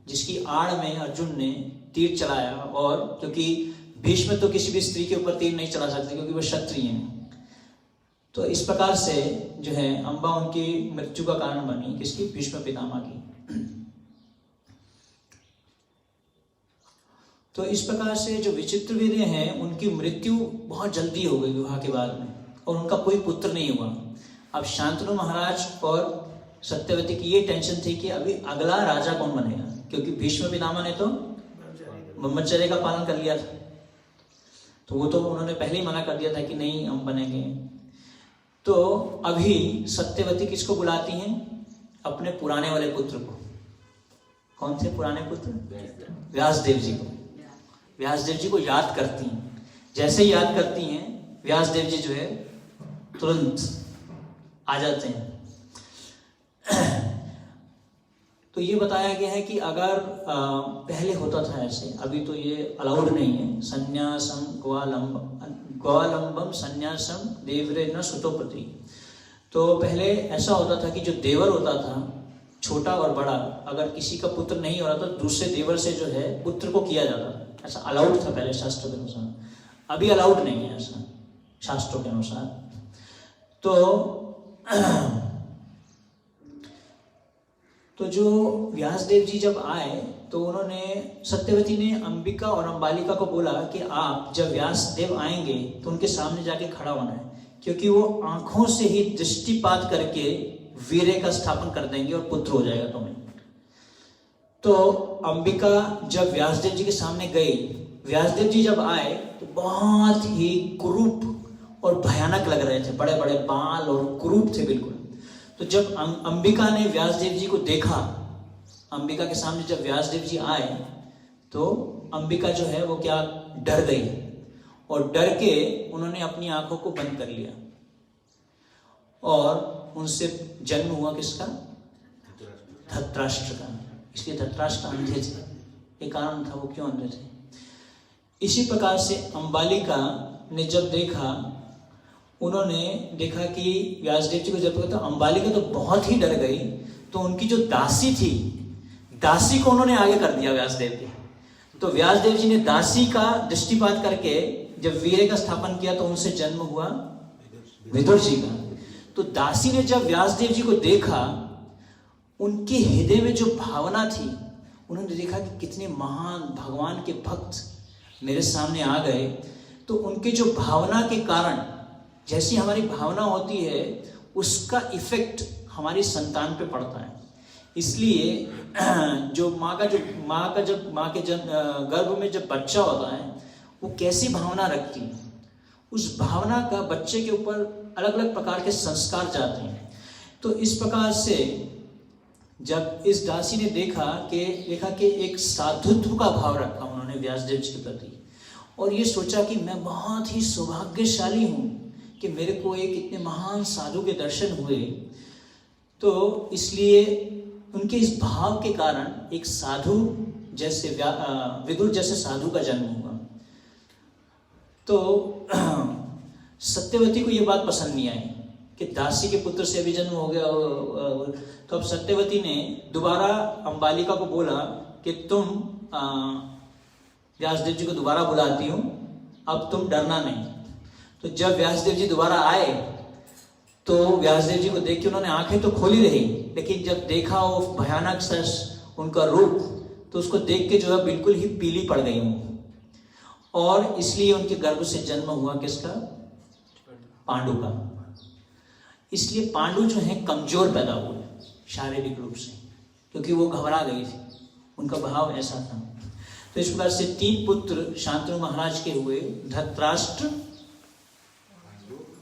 जिसकी आड़ में अर्जुन ने तीर चलाया। और क्योंकि भीष्म तो किसी भी स्त्री के ऊपर तीर नहीं चला सकते क्योंकि वो क्षत्रिय हैं, तो इस प्रकार से जो है अंबा उनकी मृत्यु का कारण बनी। किसकी? भीष्म पितामह की। तो इस प्रकार से जो विचित्र वीर हैं उनकी मृत्यु बहुत जल्दी हो गई विवाह के बाद में, और उनका कोई पुत्र नहीं हुआ। अब शांतनु महाराज और सत्यवती की ये टेंशन थी कि अभी अगला राजा कौन बनेगा, क्योंकि भीष्म पितामह ने तो ब्रह्मचर्य का पालन कर लिया था, तो वो तो उन्होंने पहले ही मना कर दिया था कि नहीं हम बनेंगे। तो अभी सत्यवती किसको बुलाती हैं? अपने पुराने वाले पुत्र को। कौन से पुराने पुत्र? व्यासदेव जी को। व्यासदेव जी को याद करती हैं। जैसे ही याद करती हैं व्यासदेव जी जो है तुरंत आ जाते हैं। तो ये बताया गया है कि अगर पहले होता था ऐसे, अभी तो ये अलाउड नहीं है। संन्यासम ग्वालंबम संन्यासम देवरे न सुतोपति। तो पहले ऐसा होता था कि जो देवर होता था, छोटा और बड़ा, अगर किसी का पुत्र नहीं हो रहा तो दूसरे देवर से जो है पुत्र को किया जाता था। ऐसा अलाउड था पहले शास्त्रों के अनुसार। अभी अलाउड नहीं है ऐसा शास्त्रों के अनुसार। तो जो व्यासदेव जी जब आए तो उन्होंने, सत्यवती ने अंबिका और अंबालिका को बोला कि आप जब व्यासदेव आएंगे तो उनके सामने जाके खड़ा होना है, क्योंकि वो आंखों से ही दृष्टिपात करके वीर्य का स्थापन कर देंगे और पुत्र हो जाएगा तुम्हें। तो अंबिका जब व्यासदेव जी के सामने गई, व्यासदेव जी जब आए तो बहुत ही कुरूप और भयानक लग रहे थे, बड़े बड़े बाल और कुरूप थे बिल्कुल। तो जब अंबिका ने व्यासदेव जी को देखा, अंबिका के सामने जब व्यासदेव जी आए तो अंबिका जो है वो क्या, डर गई, और डर के उन्होंने अपनी आंखों को बंद कर लिया। और उनसे जन्म हुआ किसका? धृतराष्ट्र का। इसलिए धृतराष्ट्र अंधे थे, ये कारण था वो क्यों अंधे थे। इसी प्रकार से अंबालिका ने जब देखा, उन्होंने देखा कि व्यासदेव जी को जब तो अंबालिका तो बहुत ही डर गई। तो उनकी जो दासी थी, दासी को उन्होंने आगे कर दिया व्यासदेव के। तो व्यासदेव जी ने दासी का दृष्टिपात करके जब वीर्य का स्थापन किया तो उनसे जन्म हुआ विदुर जी का। तो दासी ने जब व्यासदेव जी को देखा, उनके हृदय में जो भावना थी, उन्होंने देखा कि कितने महान भगवान के भक्त मेरे सामने आ गए। तो उनके जो भावना के कारण, जैसी हमारी भावना होती है उसका इफेक्ट हमारी संतान पे पड़ता है। इसलिए जो माँ के गर्भ में जब बच्चा होता है वो कैसी भावना रखती है, उस भावना का बच्चे के ऊपर अलग अलग प्रकार के संस्कार जाते हैं। तो इस प्रकार से जब इस दासी ने देखा कि एक साधुत्व का भाव रखा उन्होंने व्यासदेव जी के प्रति, और ये सोचा कि मैं बहुत ही सौभाग्यशाली हूँ कि मेरे को एक इतने महान साधु के दर्शन हुए। तो इसलिए उनके इस भाव के कारण एक साधु जैसे विदुर जैसे साधु का जन्म हुआ। तो सत्यवती को ये बात पसंद नहीं आई कि दासी के पुत्र से अभी जन्म हो गया। तो अब सत्यवती ने दोबारा अंबालिका को बोला कि तुम व्यासदेव जी को दोबारा बुलाती हूँ, अब तुम डरना नहीं। तो जब व्यासदेव जी दोबारा आए तो व्यासदेव जी को देख के उन्होंने आंखें तो खोली रही, लेकिन जब देखा वो भयानक सस उनका रूप, तो उसको देख के जो है बिल्कुल ही पीली पड़ गई हूँ। और इसलिए उनके गर्भ से जन्म हुआ किसका? पांडु का। इसलिए पांडु जो है कमजोर पैदा हुए शारीरिक रूप से, क्योंकि वो घबरा गई थी, उनका भाव ऐसा था। तो इस प्रकार से 3 पुत्र शांतनु महाराज के हुए, धृतराष्ट्र,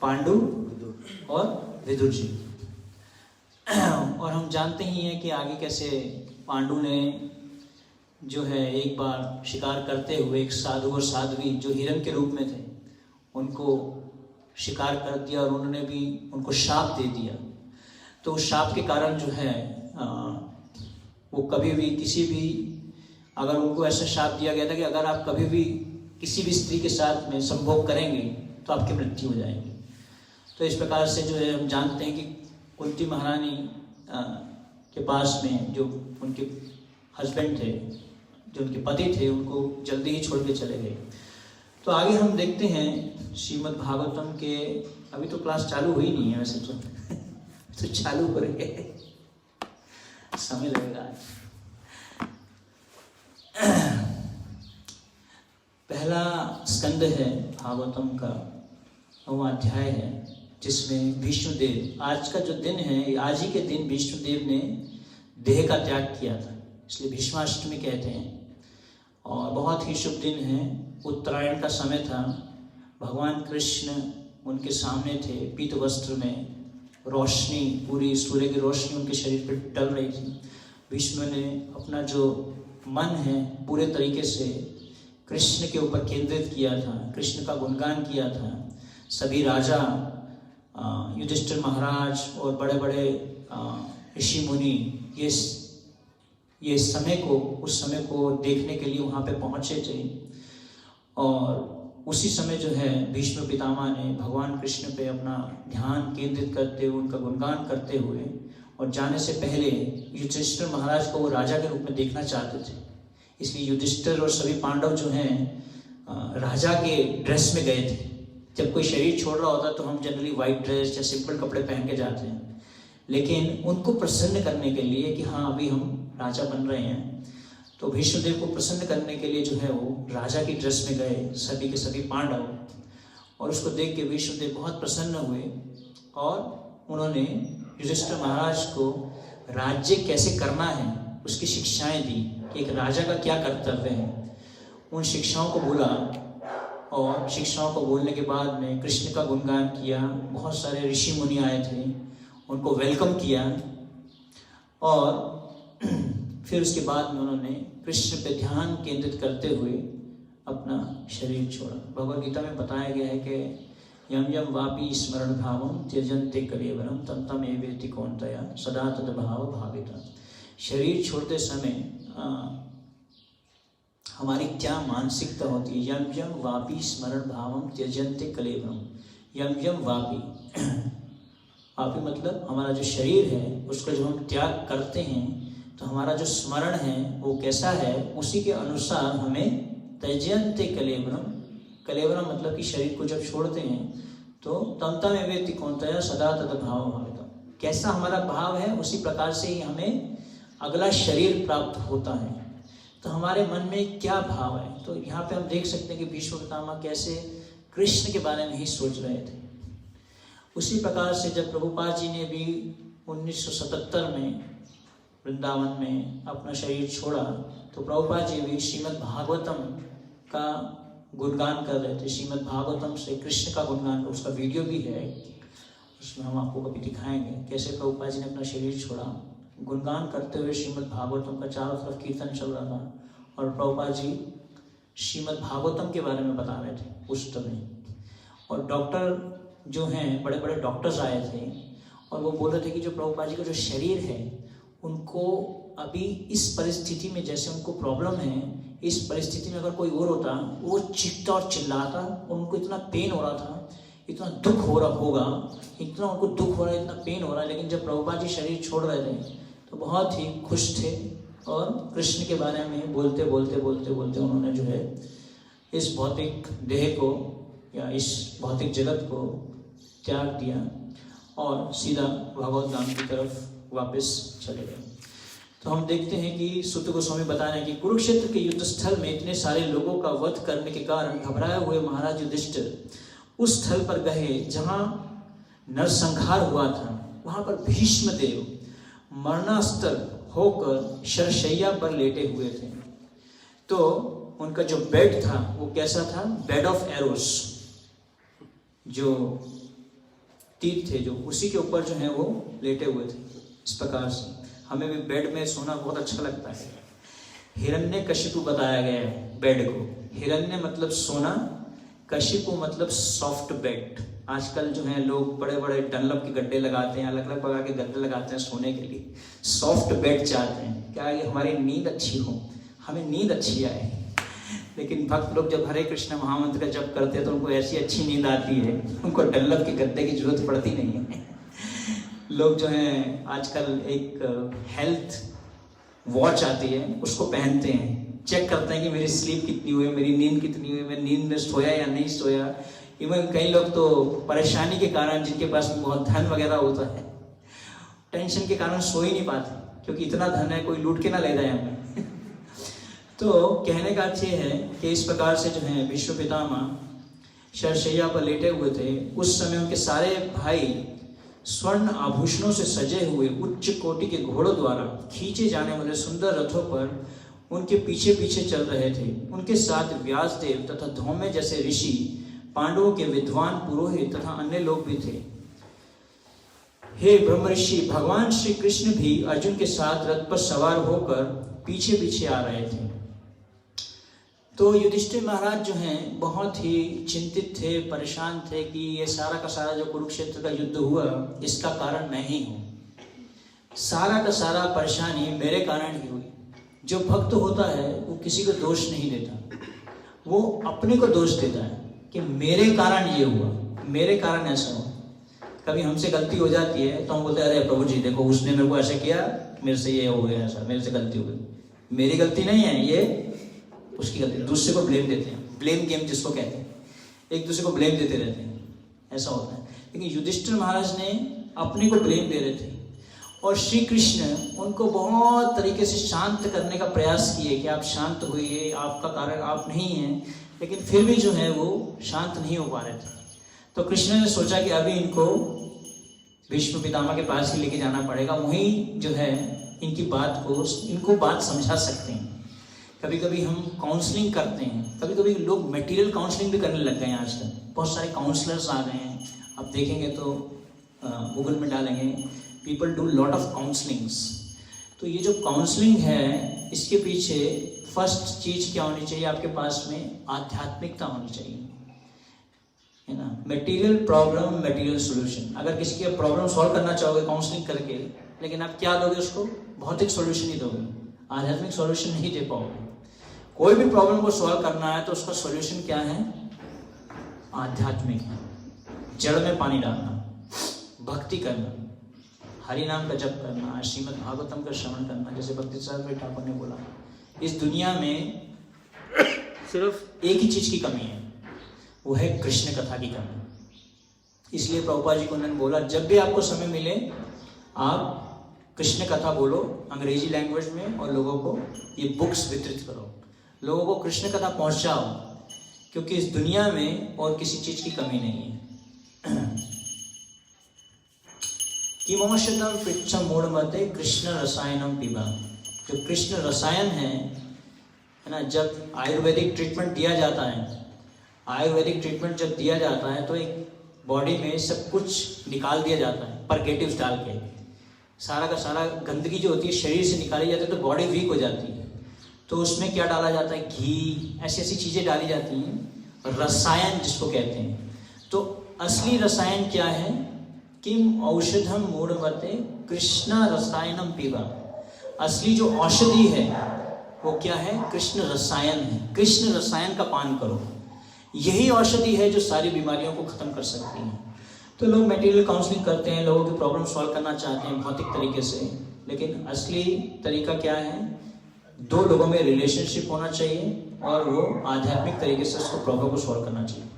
पांडु और विदुर जी। और हम जानते ही हैं कि आगे कैसे पांडु ने जो है एक बार शिकार करते हुए एक साधु और साध्वी जो हिरण के रूप में थे उनको शिकार कर दिया, और उन्होंने भी उनको शाप दे दिया। तो उस शाप के कारण जो है वो कभी भी किसी भी अगर उनको ऐसा शाप दिया गया था कि अगर आप कभी भी किसी भी स्त्री के साथ में संभोग करेंगे तो आपकी मृत्यु हो जाएगी। तो इस प्रकार से जो है हम जानते हैं कि कुंती महारानी के पास में जो उनके हस्बैंड थे, जो उनके पति थे, उनको जल्दी ही छोड़ के चले गए। तो आगे हम देखते हैं श्रीमद् भागवतम के, अभी तो क्लास चालू हुई नहीं है वैसे तो चालू हो रही है, समय लगेगा। पहला स्कंद है भागवतम का, 9वां अध्याय है, जिसमें विष्णुदेव, आज का जो दिन है, आज ही के दिन विष्णुदेव ने देह का त्याग किया था, इसलिए भीष्माष्टमी कहते हैं। और बहुत ही शुभ दिन है, उत्तरायण का समय था। भगवान कृष्ण उनके सामने थे, पीत वस्त्र में, रोशनी, पूरी सूर्य की रोशनी उनके शरीर पर डल रही थी। विष्णु ने अपना जो मन है पूरे तरीके से कृष्ण के ऊपर केंद्रित किया था, कृष्ण का गुणगान किया था। सभी राजा, युधिष्ठिर महाराज और बड़े बड़े ऋषि मुनि ये समय को, उस समय को देखने के लिए वहाँ पे पहुँचे थे। और उसी समय जो है भीष्म पितामह ने भगवान कृष्ण पे अपना ध्यान केंद्रित करते हुए, उनका गुणगान करते हुए, और जाने से पहले युधिष्ठिर महाराज को वो राजा के रूप में देखना चाहते थे। इसलिए युधिष्ठिर और सभी पांडव जो हैं राजा के ड्रेस में गए थे। जब कोई शरीर छोड़ रहा होता तो हम जनरली वाइट ड्रेस या सिंपल कपड़े पहन के जाते हैं, लेकिन उनको प्रसन्न करने के लिए कि हाँ अभी हम राजा बन रहे हैं, तो भीष्मदेव को प्रसन्न करने के लिए जो है वो राजा की ड्रेस में गए सभी के सभी पांडव। और उसको देख के भीष्मदेव बहुत प्रसन्न हुए और उन्होंने युधिष्ठिर महाराज को राज्य कैसे करना है उसकी शिक्षाएं दी कि एक राजा का क्या कर्तव्य है। उन शिक्षाओं को बोला और शिक्षाओं को बोलने के बाद में कृष्ण का गुणगान किया। बहुत सारे ऋषि मुनि आए थे, उनको वेलकम किया और फिर उसके बाद में उन्होंने कृष्ण पे ध्यान केंद्रित करते हुए अपना शरीर छोड़ा। भगवद गीता में बताया गया है कि यम यम वापी स्मरण भावम त्यजन्ते कलेवरम तम तम एवेति कौन्तेय सदा तद भाव भाविता। शरीर छोड़ते समय हमारी क्या मानसिकता होती है। यम यम वापी स्मरण भावम त्यजन्ते कलेवरम। यम यम वापी, वापी मतलब हमारा जो शरीर है उसको जब हम त्याग करते हैं तो हमारा जो स्मरण है वो कैसा है, उसी के अनुसार हमें त्यजन्ते कलेवरम, कलेवरम मतलब कि शरीर को जब छोड़ते हैं तो तम तम एवेति कौन्तेय सदा तद भाव भाविता। कैसा हमारा भाव है उसी प्रकार से ही हमें अगला शरीर प्राप्त होता है। तो हमारे मन में क्या भाव है, तो यहाँ पे हम देख सकते हैं कि भीष्म पितामह कैसे कृष्ण के बारे में ही सोच रहे थे। उसी प्रकार से जब प्रभुपाद जी ने भी 1977 में वृंदावन में अपना शरीर छोड़ा तो प्रभुपाद जी भी श्रीमद् भागवतम का गुणगान कर रहे थे। श्रीमद् भागवतम से कृष्ण का गुणगान, उसका वीडियो भी है, उसमें हम आपको कभी दिखाएंगे कैसे प्रभुपाद जी ने अपना शरीर छोड़ा। गुणगान करते हुए श्रीमद् भागवतम का चारों तरफ कीर्तन चल रहा था और प्रभुपाद जी श्रीमद् भागवतम के बारे में बता रहे थे उस समय। और डॉक्टर जो हैं, बड़े बड़े डॉक्टर्स आए थे और वो बोल रहे थे कि जो प्रभुपाद जी का जो शरीर है उनको अभी इस परिस्थिति में, जैसे उनको प्रॉब्लम है, इस परिस्थिति में अगर कोई और होता वो चीखता और चिल्लाता, उनको इतना पेन हो रहा था, इतना दुख हो रहा होगा, इतना उनको दुख हो रहा है, इतना पेन हो रहा है। लेकिन जब प्रभुपाद जी शरीर छोड़ रहे थे तो बहुत ही खुश थे और कृष्ण के बारे में बोलते बोलते बोलते बोलते उन्होंने जो है इस भौतिक देह को या इस भौतिक जगत को त्याग दिया और सीधा भगवत धाम की तरफ वापस चले गए। तो हम देखते हैं कि सुत गोस्वामी बता रहे हैं कि कुरुक्षेत्र के युद्ध स्थल में इतने सारे लोगों का वध करने के कारण घबराए हुए महाराज युधिष्ठिर उस स्थल पर गए जहां नरसंहार हुआ था। वहां पर भीष्मदेव मरणास्त्र होकर शरशैया पर लेटे हुए थे। तो उनका जो बेड था वो कैसा था, बेड ऑफ एरोस, जो तीर थे जो उसी के ऊपर जो है वो लेटे हुए थे। इस प्रकार से हमें भी बेड में सोना बहुत अच्छा लगता है। हिरण्यकशिपु बताया गया है बेड को। हिरण्य मतलब सोना, कशिपु मतलब सॉफ्ट बेड। आजकल जो है लोग बड़े बड़े डनलप के गड्ढे लगाते हैं, अलग अलग प्रकार के गड्ढे लगाते हैं सोने के लिए। सॉफ्ट बेड चाहते हैं, क्या है, हमारी नींद अच्छी हो, हमें नींद अच्छी आए। लेकिन भक्त लोग जब हरे कृष्ण महामंत्र का जप करते हैं तो उनको ऐसी अच्छी नींद आती है, उनको डल्लब के गद्दे की जरूरत पड़ती नहीं है। लोग जो हैं आजकल एक हेल्थ वॉच आती है उसको पहनते हैं, चेक करते हैं कि मेरी स्लीप कितनी हुई, मेरी नींद कितनी हुई, मैं नींद में सोया या नहीं सोया। इवन कई लोग तो परेशानी के कारण, जिनके पास बहुत धन वगैरह होता है, टेंशन के कारण सो ही नहीं पाते, क्योंकि इतना धन है कोई लूट के ना ले जाए हमें। तो कहने का अर्थ ये है कि इस प्रकार से जो है विश्व पितामह शरशैया पर लेटे हुए थे। उस समय उनके सारे भाई स्वर्ण आभूषणों से सजे हुए उच्च कोटि के घोड़ों द्वारा खींचे जाने वाले सुंदर रथों पर उनके पीछे पीछे चल रहे थे। उनके साथ व्यासदेव तथा धौम्य जैसे ऋषि, पांडवों के विद्वान पुरोहित तथा अन्य लोग भी थे। हे ब्रह्म ऋषि, भगवान श्री कृष्ण भी अर्जुन के साथ रथ पर सवार होकर पीछे पीछे आ रहे थे। तो युधिष्ठिर महाराज जो हैं बहुत ही चिंतित थे, परेशान थे कि ये सारा का सारा जो कुरुक्षेत्र का युद्ध हुआ इसका कारण मैं ही हूँ, सारा का सारा परेशानी मेरे कारण ही हुई। जो भक्त होता है वो किसी को दोष नहीं देता, वो अपने को दोष देता है कि मेरे कारण ये हुआ, मेरे कारण ऐसा हुआ। कभी हमसे गलती हो जाती है तो हम बोलते हैं अरे प्रभु जी देखो उसने मेरे को ऐसा किया, मेरे से ये हो गया, ऐसा मेरे से गलती हो गई, मेरी गलती नहीं है, ये उसकी गलती। दूसरे को ब्लेम देते हैं, ब्लेम गेम जिसको कहते हैं, एक दूसरे को ब्लेम देते रहते हैं, ऐसा होता है। लेकिन युधिष्ठिर महाराज ने अपने को ब्लेम दे रहे थे और श्री कृष्ण उनको बहुत तरीके से शांत करने का प्रयास किए कि आप शांत होइए, आपका कारण आप नहीं हैं, लेकिन फिर भी जो है वो शांत नहीं हो पा रहे थे। तो कृष्ण ने सोचा कि अभी इनको भीष्म पितामह के पास ही लेके जाना पड़ेगा, वहीं जो है इनकी बात को, इनको बात समझा सकते हैं। कभी कभी हम काउंसलिंग करते हैं, कभी कभी लोग मटेरियल काउंसलिंग भी करने लग गए हैं आजकल, बहुत सारे काउंसलर्स आ गए हैं, आप देखेंगे तो गूगल में डालेंगे, people do lot of counsellings. तो ये जो काउंसलिंग है इसके पीछे फर्स्ट चीज क्या होनी चाहिए, आपके पास में आध्यात्मिकता होनी चाहिए, है ना। Material problem, material solution. अगर किसी की प्रॉब्लम सॉल्व करना चाहोगे काउंसलिंग करके, लेकिन आप क्या दोगे उसको, भौतिक सोल्यूशन ही दोगे, आध्यात्मिक सोल्यूशन नहीं दे पाओगे। कोई भी प्रॉब्लम को सॉल्व करना है तो उसका सोल्यूशन क्या है, आध्यात्मिक है। जड़ में पानी डालना, भक्ति करना, हरि नाम का जप करना, श्रीमद् भागवतम का श्रवण करना। जैसे भक्ति साहब ठाकुर ने बोला, इस दुनिया में सिर्फ एक ही चीज की कमी है, वो है कृष्ण कथा की कमी। इसलिए प्रभुपाद जी को उन्होंने बोला जब भी आपको समय मिले आप कृष्ण कथा बोलो अंग्रेजी लैंग्वेज में, और लोगों को ये बुक्स वितरित करो, लोगों को कृष्ण कथा पहुंचाओ, क्योंकि इस दुनिया में और किसी चीज की कमी नहीं है। किमोषितम पृच्छम मूढ़मते कृष्ण रसायनम पीबा। जो कृष्ण रसायन है ना, जब आयुर्वेदिक ट्रीटमेंट दिया जाता है, आयुर्वेदिक ट्रीटमेंट जब दिया जाता है तो एक बॉडी में सब कुछ निकाल दिया जाता है, परगेटिव्स डाल के, सारा का सारा गंदगी जो होती है शरीर से निकाली जाती है, तो बॉडी वीक हो जाती है। तो उसमें क्या डाला जाता है, घी, ऐसी ऐसी चीजें डाली जाती हैं, रसायन जिसको कहते हैं। तो असली रसायन क्या है, किम औषधम मूढ़मते कृष्ण रसायनम पीबा। असली जो औषधि है वो क्या है, कृष्ण रसायन है। कृष्ण रसायन का पान करो, यही औषधि है जो सारी बीमारियों को खत्म कर सकती है। तो लोग मटेरियल काउंसलिंग करते हैं, लोगों की प्रॉब्लम सॉल्व करना चाहते हैं भौतिक तरीके से, लेकिन असली तरीका क्या है, दो लोगों में रिलेशनशिप होना चाहिए और वो आध्यात्मिक तरीके से उसको प्रॉब्लम को सॉल्व करना चाहिए।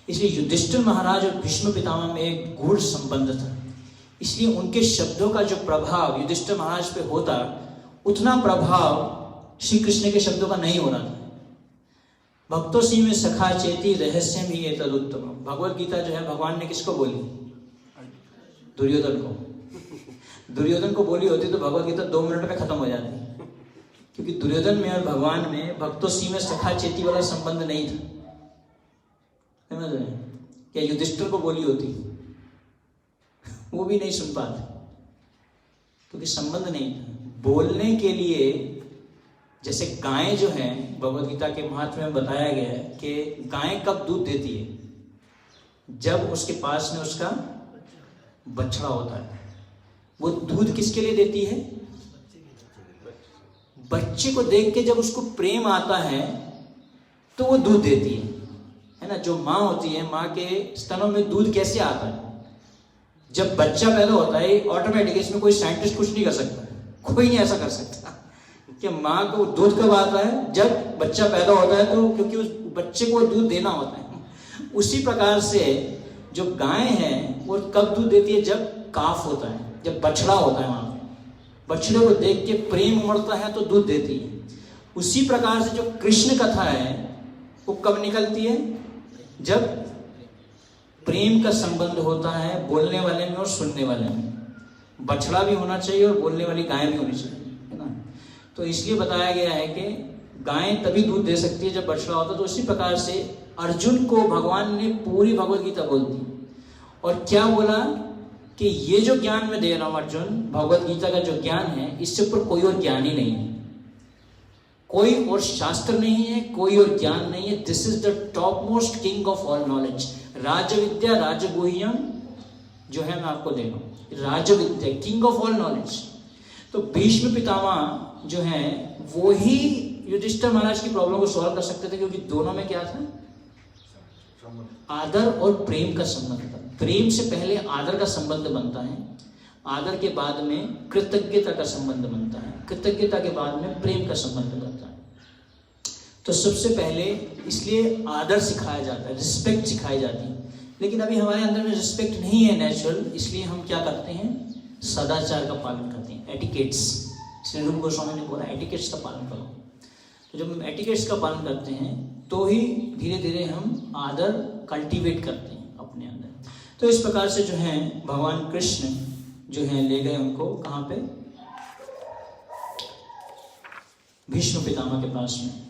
इसलिए युधिष्ठिर महाराज और भीष्म पितामह में एक गूढ़ संबंध था, इसलिए उनके शब्दों का जो प्रभाव युधिष्ठिर महाराज पे होता, उतना प्रभाव श्री कृष्ण के शब्दों का नहीं हो रहा था। भक्तों सी में सखा चेती रहस्यम ही ये तदुत्तम। भगवत गीता जो है भगवान ने किसको बोली, दुर्योधन को। दुर्योधन को बोली होती तो भगवत गीता 2 मिनट में खत्म हो जाती, क्योंकि दुर्योधन में और भगवान में भक्तों सी में सखा चेती वाला संबंध नहीं था। समझ रहे हैं, क्या युधिष्ठिर को बोली होती वो भी नहीं सुन पाते, क्योंकि संबंध नहीं था। बोलने के लिए, जैसे गाय जो है, भगवद गीता के महात्म्य में बताया गया है कि गाय कब दूध देती है, जब उसके पास में उसका बछड़ा होता है। वो दूध किसके लिए देती है, बच्चे को देख के जब उसको प्रेम आता है तो वो दूध देती है ना। जो माँ होती है, माँ के स्तनों में दूध कैसे आता है? जब बच्चा पैदा होता है ऑटोमेटिक, इसमें कोई साइंटिस्ट कुछ नहीं कर सकता, कोई नहीं ऐसा कर सकता कि माँ को दूध कब आता है? जब बच्चा पैदा होता है, तो क्योंकि उस बच्चे को दूध देना होता है। उसी प्रकार से जो गाय है वो कब दूध देती है? जब काफ होता है, जब बछड़ा होता है, वहां पे बछड़े को देख के प्रेम उमड़ता है तो दूध देती है। उसी प्रकार से जो कृष्ण कथा है वो कब निकलती है? जब प्रेम का संबंध होता है बोलने वाले में और सुनने वाले में। बछड़ा भी होना चाहिए और बोलने वाली गाय भी होनी चाहिए, है ना। तो इसलिए बताया गया है कि गाय तभी दूध दे सकती है जब बछड़ा होता है। तो उसी प्रकार से अर्जुन को भगवान ने पूरी भगवद गीता बोल दी और क्या बोला कि ये जो ज्ञान मैं दे रहा हूं अर्जुन, भगवद गीता का जो ज्ञान है, इससे ऊपर कोई और ज्ञान ही नहीं है, कोई और शास्त्र नहीं है, कोई और ज्ञान नहीं है। This is the top most king of all knowledge. राज विद्या राजगुह्यम जो है मैं आपको दे रहा हूं, राज विद्या किंग ऑफ ऑल नॉलेज। तो भीष्म पितामह जो है वो ही युधिष्ठिर महाराज की प्रॉब्लम को सॉल्व कर सकते थे, क्योंकि दोनों में क्या था? आदर और प्रेम का संबंध था। प्रेम से पहले आदर का संबंध बनता है, आदर के बाद में कृतज्ञता का संबंध बनता है, कृतज्ञता के बाद में प्रेम का संबंध बनता है। तो सबसे पहले इसलिए आदर सिखाया जाता है, रिस्पेक्ट सिखाई जाती है। लेकिन अभी हमारे अंदर में रिस्पेक्ट नहीं है नेचुरल, इसलिए हम क्या करते हैं? सदाचार का पालन करते हैं, एटिकेट्स। श्री रूप गोस्वामी ने बोला एटिकेट्स का पालन करो। तो जब हम एटिकेट्स का पालन करते हैं तो ही धीरे धीरे हम आदर कल्टीवेट करते हैं अपने अंदर। तो इस प्रकार से जो है भगवान कृष्ण जो है ले गए उनको कहाँ पे? भीष्म पितामह के पास में।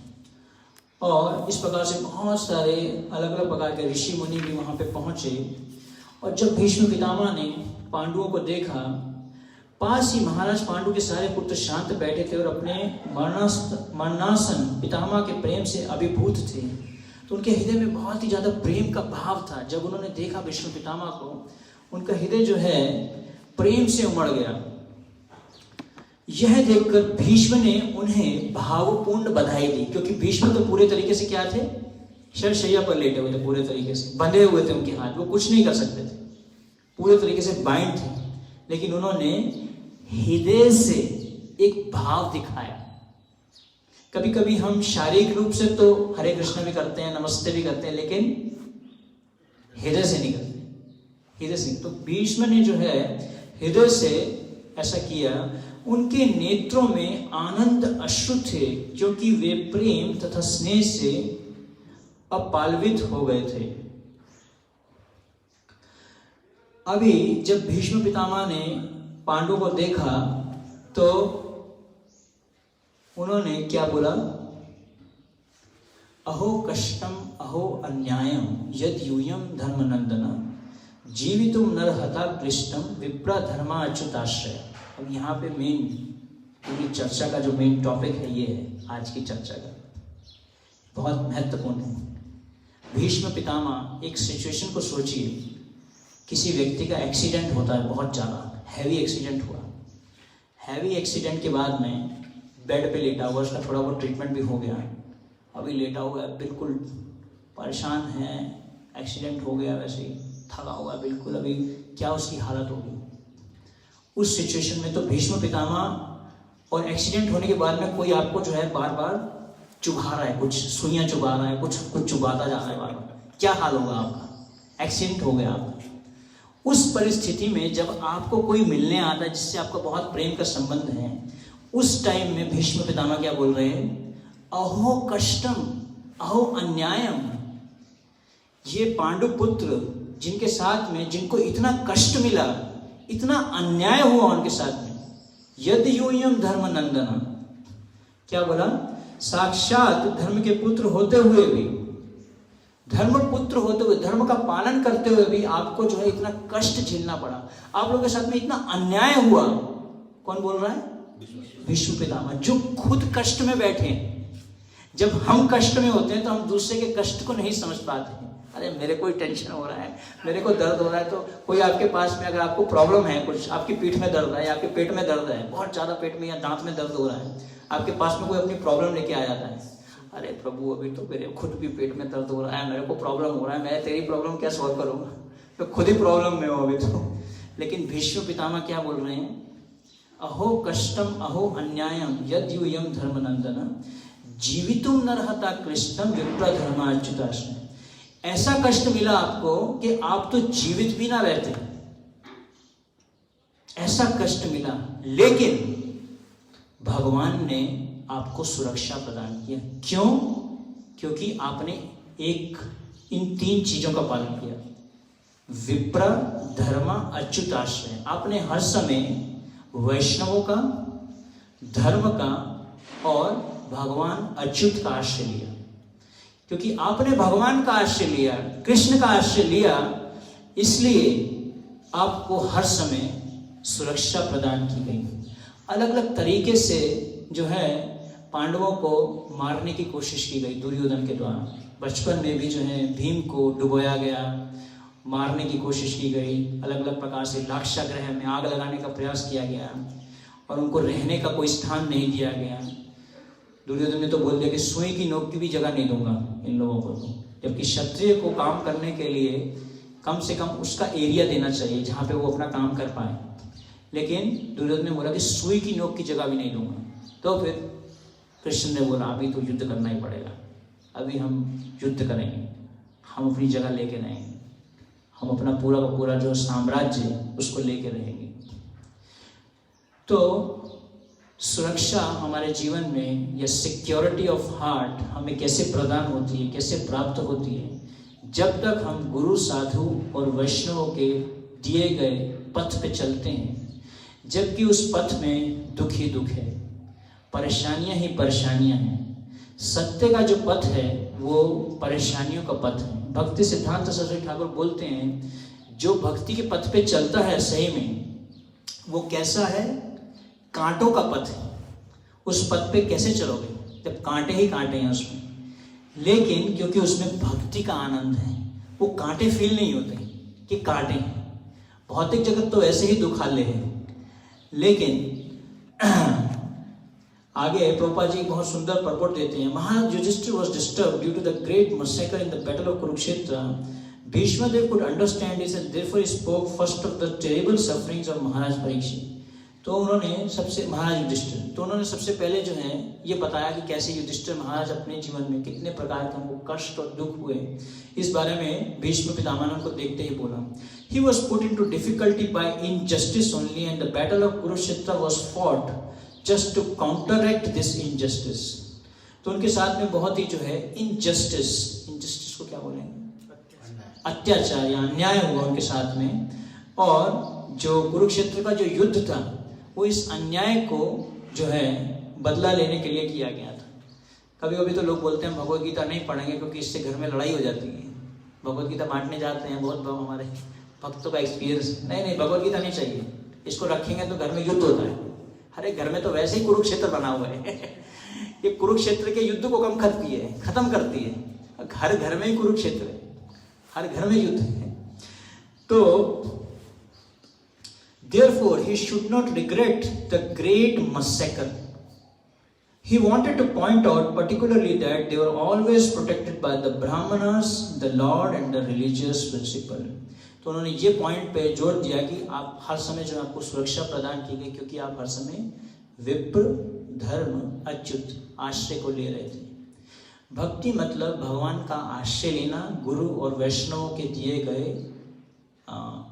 और इस प्रकार से बहुत सारे अलग अलग प्रकार के ऋषि मुनि भी वहां पे पहुंचे। और जब भीष्म पितामह ने पांडवों को देखा, पास ही महाराज पांडु के सारे पुत्र शांत बैठे थे और अपने मरणासन पितामह के प्रेम से अभिभूत थे। तो उनके हृदय में बहुत ही ज्यादा प्रेम का भाव था। जब उन्होंने देखा भीष्म पितामह को, उनका हृदय जो है प्रेम से उमड़ गया। यह देखकर भीष्म ने उन्हें भावपूर्ण बधाई दी, क्योंकि भीष्म तो पूरे तरीके से क्या थे? शरशैया पर लेटे हुए थे, पूरे तरीके से बंधे हुए थे उनके हाथ, वो कुछ नहीं कर सकते थे, पूरे तरीके से बाइंड थे। लेकिन उन्होंने हृदय से एक भाव दिखाया। कभी कभी हम शारीरिक रूप से तो हरे कृष्ण भी करते हैं, नमस्ते भी करते हैं, लेकिन हृदय से नहीं करते, हृदय से। तो भीष्म ने जो है हृदय से ऐसा किया। उनके नेत्रों में आनंद अश्रु थे, क्योंकि वे प्रेम तथा स्नेह से अपालवित हो गए थे। अभी जब भीष्म पितामह ने पांडु को देखा तो उन्होंने क्या बोला? अहो कष्टम अहो अन्यायम यद यूयम धर्मनंदना जीवितुम नरहता क्लिष्टम विप्रा धर्मा अच्युताश्रय। अब यहाँ पे मेन पूरी चर्चा का जो मेन टॉपिक है ये है आज की चर्चा का, बहुत महत्वपूर्ण है। भीष्म पितामह, एक सिचुएशन को सोचिए, किसी व्यक्ति का एक्सीडेंट होता है, बहुत ज़्यादा हैवी एक्सीडेंट हुआ। हैवी एक्सीडेंट के बाद में बेड पे लेटा हुआ, उसका थोड़ा बहुत ट्रीटमेंट भी हो गया, अभी लेटा हुआ है, बिल्कुल परेशान है, एक्सीडेंट हो गया, वैसे ही थका हुआ है बिल्कुल, अभी क्या उसकी हालत होगी। उस सिचुएशन में तो भीष्म पितामह, और एक्सीडेंट होने के बाद में कोई आपको जो है बार बार चुभा रहा है, कुछ सुइयां चुभा रहा है, कुछ चुभाता जा रहा है बार बार, क्या हाल होगा आपका? एक्सीडेंट हो गया आपका। उस परिस्थिति में जब आपको कोई मिलने आता है जिससे आपका बहुत प्रेम का संबंध है, उस टाइम में भीष्म पितामह क्या बोल रहे हैं? अहो कष्टम अहो अन्यायम। ये पांडु पुत्र जिनके साथ में, जिनको इतना कष्ट मिला, इतना अन्याय हुआ उनके साथ में, यद यूयम धर्म नंदना, क्या बोला? साक्षात धर्म के पुत्र होते हुए भी, धर्म पुत्र होते हुए, धर्म का पालन करते हुए भी आपको जो है इतना कष्ट झेलना पड़ा, आप लोगों के साथ में इतना अन्याय हुआ। कौन बोल रहा है? भीष्म पितामह, जो खुद कष्ट में बैठे, जब हम कष्ट में होते हैं तो हम दूसरे के कष्ट को नहीं समझ पाते हैं। अरे मेरे कोई टेंशन हो रहा है, मेरे को दर्द हो रहा है, तो कोई आपके पास में अगर आपको प्रॉब्लम है, कुछ आपकी पीठ में दर्द है या आपके पेट में दर्द है, बहुत ज़्यादा पेट में या दांत में दर्द हो रहा है, आपके पास में कोई अपनी प्रॉब्लम लेके आ जाता है, अरे प्रभु अभी तो मेरे खुद भी पेट में दर्द हो रहा है, मेरे को प्रॉब्लम हो रहा है, मैं तेरी प्रॉब्लम क्या सॉल्व करूँगा, तो खुद ही प्रॉब्लम में हो अभी तो। लेकिन भीष्म पितामह क्या बोल रहे हैं, अहो कष्टम अहो अन्यायम यद यूयम धर्मनंदन जीवितुम नरहता कृष्णम विप्र धर्माच्युताश्रम। ऐसा कष्ट मिला आपको कि आप तो जीवित भी ना रहते, ऐसा कष्ट मिला, लेकिन भगवान ने आपको सुरक्षा प्रदान किया। क्यों? क्योंकि आपने इन 3 चीजों का पालन किया, विप्र धर्म अच्युताश्रय। आपने हर समय वैष्णवों का, धर्म का और भगवान अच्युत का आश्रय लिया। क्योंकि आपने भगवान का आश्रय लिया, कृष्ण का आश्रय लिया, इसलिए आपको हर समय सुरक्षा प्रदान की गई। अलग अलग तरीके से जो है पांडवों को मारने की कोशिश की गई दुर्योधन के द्वारा। बचपन में भी जो है भीम को डुबोया गया, मारने की कोशिश की गई, अलग अलग प्रकार से लाक्षागृह में आग लगाने का प्रयास किया गया और उनको रहने का कोई स्थान नहीं दिया गया। दुर्योधन ने तो बोल दिया कि सुई की नोक की भी जगह नहीं दूंगा इन लोगों को, जबकि क्षत्रिय को काम करने के लिए कम से कम उसका एरिया देना चाहिए जहाँ पे वो अपना काम कर पाए। लेकिन दुर्योधन ने बोला कि सुई की नोक की जगह भी नहीं दूंगा। तो फिर कृष्ण ने बोला अभी तो युद्ध करना ही पड़ेगा, अभी हम युद्ध करेंगे, हम अपनी जगह लेके रहेंगे, हम अपना पूरा का पूरा जो साम्राज्य है उसको लेके रहेंगे। तो सुरक्षा हमारे जीवन में या सिक्योरिटी ऑफ हार्ट हमें कैसे प्रदान होती है, कैसे प्राप्त होती है? जब तक हम गुरु, साधु और वैष्णवों के दिए गए पथ पे चलते हैं, जबकि उस पथ में दुख ही दुख है, परेशानियां ही परेशानियां हैं। सत्य का जो पथ है वो परेशानियों का पथ है। भक्ति सिद्धांत सरस्वती ठाकुर बोलते हैं, जो भक्ति के पथ पे चलता है सही में, वो कैसा है? कांटों का पथ है। उस पथ पे कैसे चलोगे जब कांटे ही कांटे हैं उसमें? लेकिन क्योंकि उसमें भक्ति का आनंद है, वो कांटे फील नहीं होते कि कांटे हैं। भौतिक जगत तो ऐसे ही दुखाले है। लेकिन आगे प्रभुपाद जी बहुत सुंदर परपोर्ट देते हैं। महाराज Yudhishthir was disturbed due to the great massacre in the battle of Kurukshetra. Bhishma Dev could understand this and therefore he spoke first of the terrible sufferings of Maharaj Parikshit. तो उन्होंने सबसे पहले जो है ये बताया कि कैसे युधिष्ठिर महाराज अपने जीवन में कितने प्रकार के हमको कष्ट और दुख हुए। इस बारे में भीष्म पितामह को देखते ही बोला, He was put into difficulty by injustice only and the battle of Kurukshetra was fought just to counteract this injustice. तो उनके साथ में बहुत ही जो है injustice को क्या बोलेंगे? अत्याचार या अन्याय हुआ उनके साथ में। और जो कुरुक्षेत्र का जो युद्ध था वो इस अन्याय को जो है बदला लेने के लिए किया गया था। कभी कभी तो लोग बोलते हैं भगवत गीता नहीं पढ़ेंगे क्योंकि इससे घर में लड़ाई हो जाती है। भगवत गीता बांटने जाते हैं बहुत हमारे भक्तों का एक्सपीरियंस, नहीं भगवत गीता नहीं चाहिए, इसको रखेंगे तो घर में युद्ध होता है। अरे घर में तो वैसे ही कुरुक्षेत्र बना हुआ है ये कुरुक्षेत्र के युद्ध को कम खत्म करती है। घर घर में ही कुरुक्षेत्र है, हर घर में युद्ध है। तो therefore he should not regret the great massacre. He wanted to point out particularly that they were always protected by the brahmanas, the lord and the religious principle. तो उन्होंने ये पॉइंट पे जोर दिया कि आप हर समय जो आपको सुरक्षा प्रदान की गई, क्योंकि आप हर समय विप्र, धर्म, अच्युत आश्रय को ले रहे थे। भक्ति मतलब भगवान का आश्रय लेना, गुरु और वैष्णव के दिए गए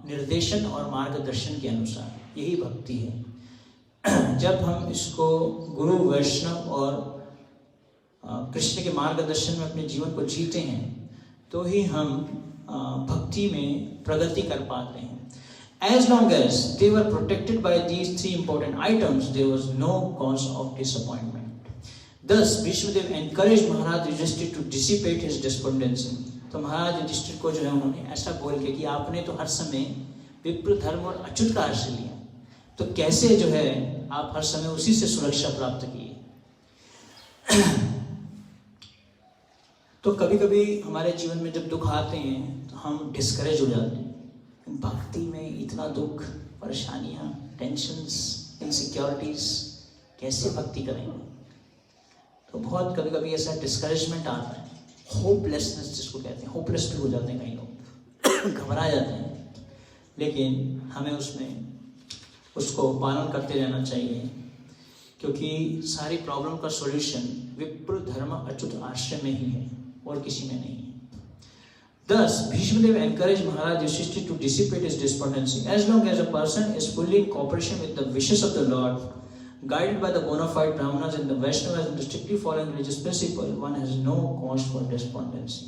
निर्देशन और मार्गदर्शन के अनुसार, यही भक्ति है। जब हम इसको गुरु, वैष्णव और कृष्ण के मार्गदर्शन में अपने जीवन को जीते हैं तो ही हम भक्ति में प्रगति कर पाते हैं। As long as they were protected by these 3 important items, there was no cause of disappointment. Thus, Bhishmadev encouraged Maharaj Yudhishthir to dissipate his despondency. तो महाराज युधिष्ठिर को जो है उन्होंने ऐसा बोल के कि आपने तो हर समय विप्र, धर्म और अच्युत का आश्रय लिया, तो कैसे जो है आप हर समय उसी से सुरक्षा प्राप्त किए। तो कभी कभी हमारे जीवन में जब दुख आते हैं तो हम डिस्करेज हो जाते हैं। भक्ति में इतना दुख, परेशानियां, टेंशन्स, इनसिक्योरिटीज, कैसे भक्ति करेंगे? तो बहुत कभी कभी ऐसा डिस्करेजमेंट आता है, होपलेसनेस जिसको कहते हैं, होपलेस भी हो जाते हैं कई लोग, घबरा जाते हैं। लेकिन हमें उसको पालन करते रहना चाहिए, क्योंकि सारी प्रॉब्लम का सॉल्यूशन विप्र धर्म अच्युत आश्रय में ही है और किसी में नहीं है। Thus, Bhishmadev encouraged Maharaj Yudhishthira to dissipate his despondency. As long as a person is fully in cooperation with the wishes of the Lord, guided by the bona fide Brahmanas and the Vaishnavas and strictly following religious principle, one has no cause for despondency.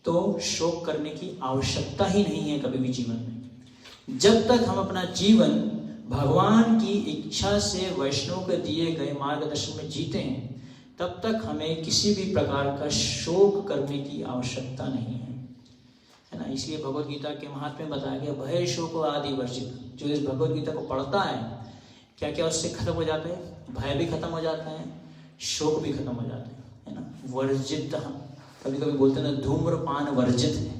तो शोक करने की आवश्यकता ही नहीं है कभी भी जीवन में। जब तक हम अपना जीवन भगवान की इच्छा से वैष्णव के दिए गए मार्गदर्शन में जीते हैं, तब तक हमें किसी भी प्रकार का शोक करने की आवश्यकता नहीं है ना। इसलिए भगवद गीता के महात्म्य में बताया गया, भय शोक आदि वर्जित। जो इस भगवद गीता को पढ़ता है, क्या क्या उससे खत्म हो जाता है? भय भी खत्म हो जाता है, शोक भी खत्म हो जाता है ना। वर्जित, कभी कभी बोलते हैं ना, धूम्रपान वर्जित है,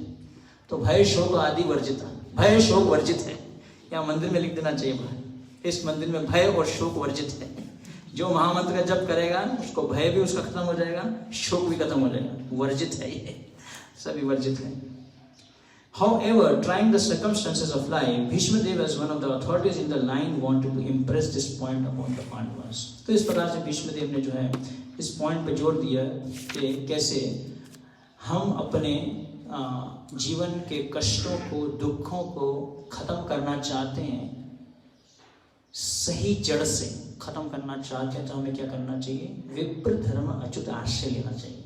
तो भय शोक आदि वर्जित, भय शोक वर्जित है। या मंदिर में लिख देना चाहिए, इस मंदिर में भय और शोक वर्जित है। जो महामंत्र का जप करेगा उसको भय भी उसका खत्म हो जाएगा, शोक भी खत्म हो जाएगा। वर्जित है ये, सभी वर्जित है। However, trying the circumstances of life, Bhishma Dev as one of the authorities in the line wanted to impress this point upon the Pandavas. तो इस प्रकार से भीष्म देव ने जो है इस पॉइंट पे जोर दिया कि कैसे हम अपने जीवन के कष्टों को, दुखों को खत्म करना चाहते हैं, सही जड़ से खत्म करना चाहते हैं, तो हमें क्या करना चाहिए? विप्र धर्म अच्युत आश्रय लेना चाहिए।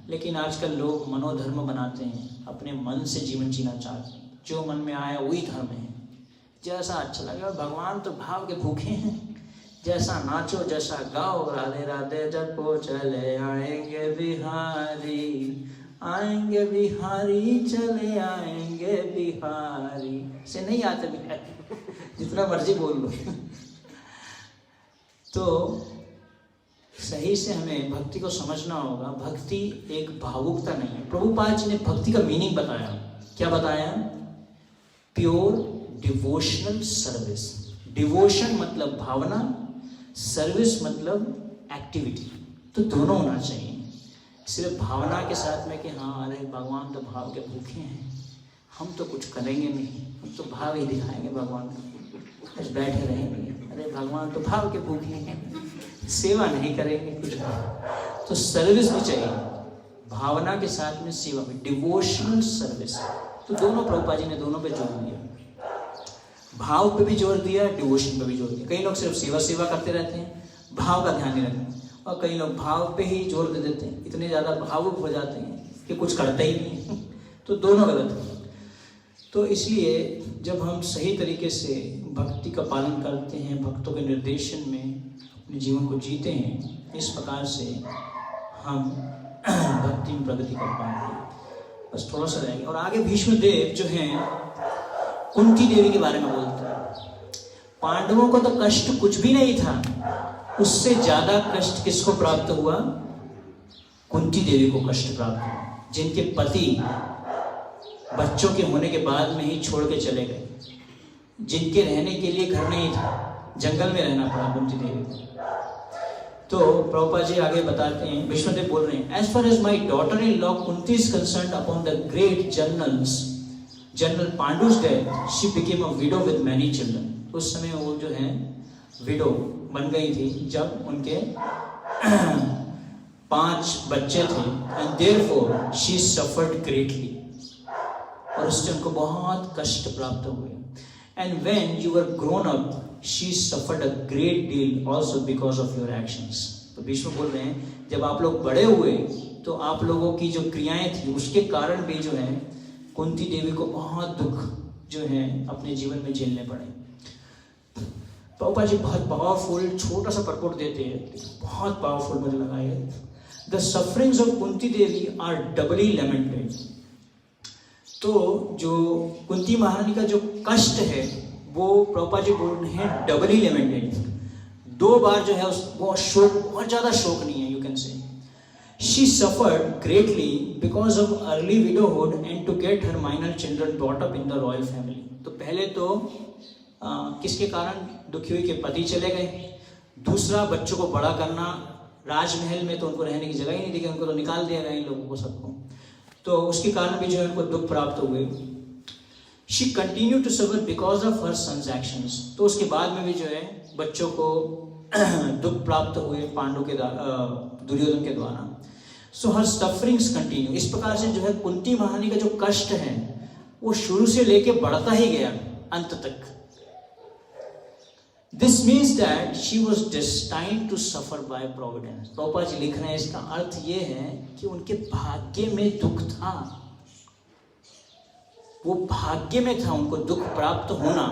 लेकिन आजकल लोग मनोधर्म बनाते हैं, अपने मन से जीवन जीना चाहते हैं, जो मन में आया वही धर्म है, जैसा अच्छा लगे। और भगवान तो भाव के भूखे हैं, जैसा नाचो, जैसा गाओ, राधे राधे जपो, चले आएंगे बिहारी, आएंगे बिहारी, चले आएंगे बिहारी। से नहीं आते बिहारी, जितना मर्जी बोल लो। तो सही से हमें भक्ति को समझना होगा। भक्ति एक भावुकता नहीं है। प्रभुपाद जी ने भक्ति का मीनिंग बताया। क्या बताया? Pure devotional service. डिवोशन मतलब भावना, सर्विस मतलब एक्टिविटी, तो दोनों होना चाहिए। सिर्फ भावना के साथ में कि हाँ अरे भगवान तो भाव के भूखे हैं, हम तो कुछ करेंगे नहीं, हम तो भाव ही दिखाएंगे भगवान को, बस बैठे रहेंगे, अरे भगवान तो भाव के भूखे हैं, सेवा नहीं करेंगे कुछ। तो सर्विस भी चाहिए, भावना के साथ में सेवा भी, डिवोशनल सर्विस। तो दोनों प्रभुपाद जी ने दोनों पे जोर दिया, भाव पे भी जोर दिया, डिवोशन पे भी जोर दिया। कई लोग सिर्फ सेवा करते रहते हैं, भाव का ध्यान नहीं रखते, और कई लोग भाव पे ही जोर दे देते हैं, इतने ज़्यादा भावुक हो जाते हैं कि कुछ करते ही नहीं है। तो दोनों गलत है। तो इसलिए जब हम सही तरीके से भक्ति का पालन करते हैं, भक्तों के निर्देशन में अपने जीवन को जीते हैं, इस प्रकार से हम भक्ति में प्रगति कर पाएंगे। बस थोड़ा सा रहेंगे। और आगे भीष्म देव जो हैं कुंती देवी के बारे में बोलते हैं। पांडवों को तो कष्ट कुछ भी नहीं था, उससे ज्यादा कष्ट किसको प्राप्त हुआ? कुंती देवी को कष्ट प्राप्त हुआ, जिनके पति बच्चों के होने के बाद में ही छोड़ के चले गए, जिनके रहने के लिए घर नहीं था, जंगल में रहना पड़ा कुंती देवी को। तो प्रभुपाद जी आगे बताते हैं, विष्णुदेव बोल रहे हैं, as far as my daughter in law Kunti is concerned upon the great general Pandu's death, she became a widow with many children. उस समय वो जो है विडो बन गई थी जब उनके 5 बच्चे थे, and therefore she suffered greatly. और उससे उनको बहुत कष्ट प्राप्त हुए। And when you were grown up, she suffered a great deal also because of your actions. तो भीष्म बोल रहे हैं, जब आप लोग बड़े हुए तो आप लोगों की जो क्रियाएं थी उसके कारण भी जो है कुंती देवी को बहुत दुख जो है अपने जीवन में झेलने पड़े। प्रभुपाद जी बहुत पावरफुल छोटा सा परपोर्ट देते हैं, बहुत पावरफुल मुझे लगा ये। The sufferings of Kunti Devi are doubly lamented. तो जो कुंती महारानी का जो कष्ट है वो प्रभुपाद जी बोल रहे हैं डबली लेमेंटेड। 2 बार जो है वो शोक, बहुत ज्यादा शोक नहीं है, you can say She suffered greatly because of early widowhood and to get her minor children brought up in the royal family. तो पहले तो किसके कारण दुखी हुई कि पति चले गए, दूसरा बच्चों को बड़ा करना, राजमहल में तो उनको रहने की जगह ही नहीं दी, उनको तो निकाल दिया गया इन लोगों को सबको, तो उसके कारण भी जो है उनको दुख प्राप्त हुए. She continued to suffer because of her son's actions. तो उसके बाद में भी जो है बच्चों को दुख प्राप्त हुए पांडु के दुर्योधन के द्वारा. So her sufferings continue. इस प्रकार से जो है कुंती महारानी का जो कष्ट है वो शुरू से लेके बढ़ता ही गया अंत तक. This means that she was destined to suffer by providence. Prabhupada ji लिख रहे हैं इसका अर्थ ये है कि उनके भाग्य में दुख था, वो भाग्य में था उनको दुख प्राप्त होना.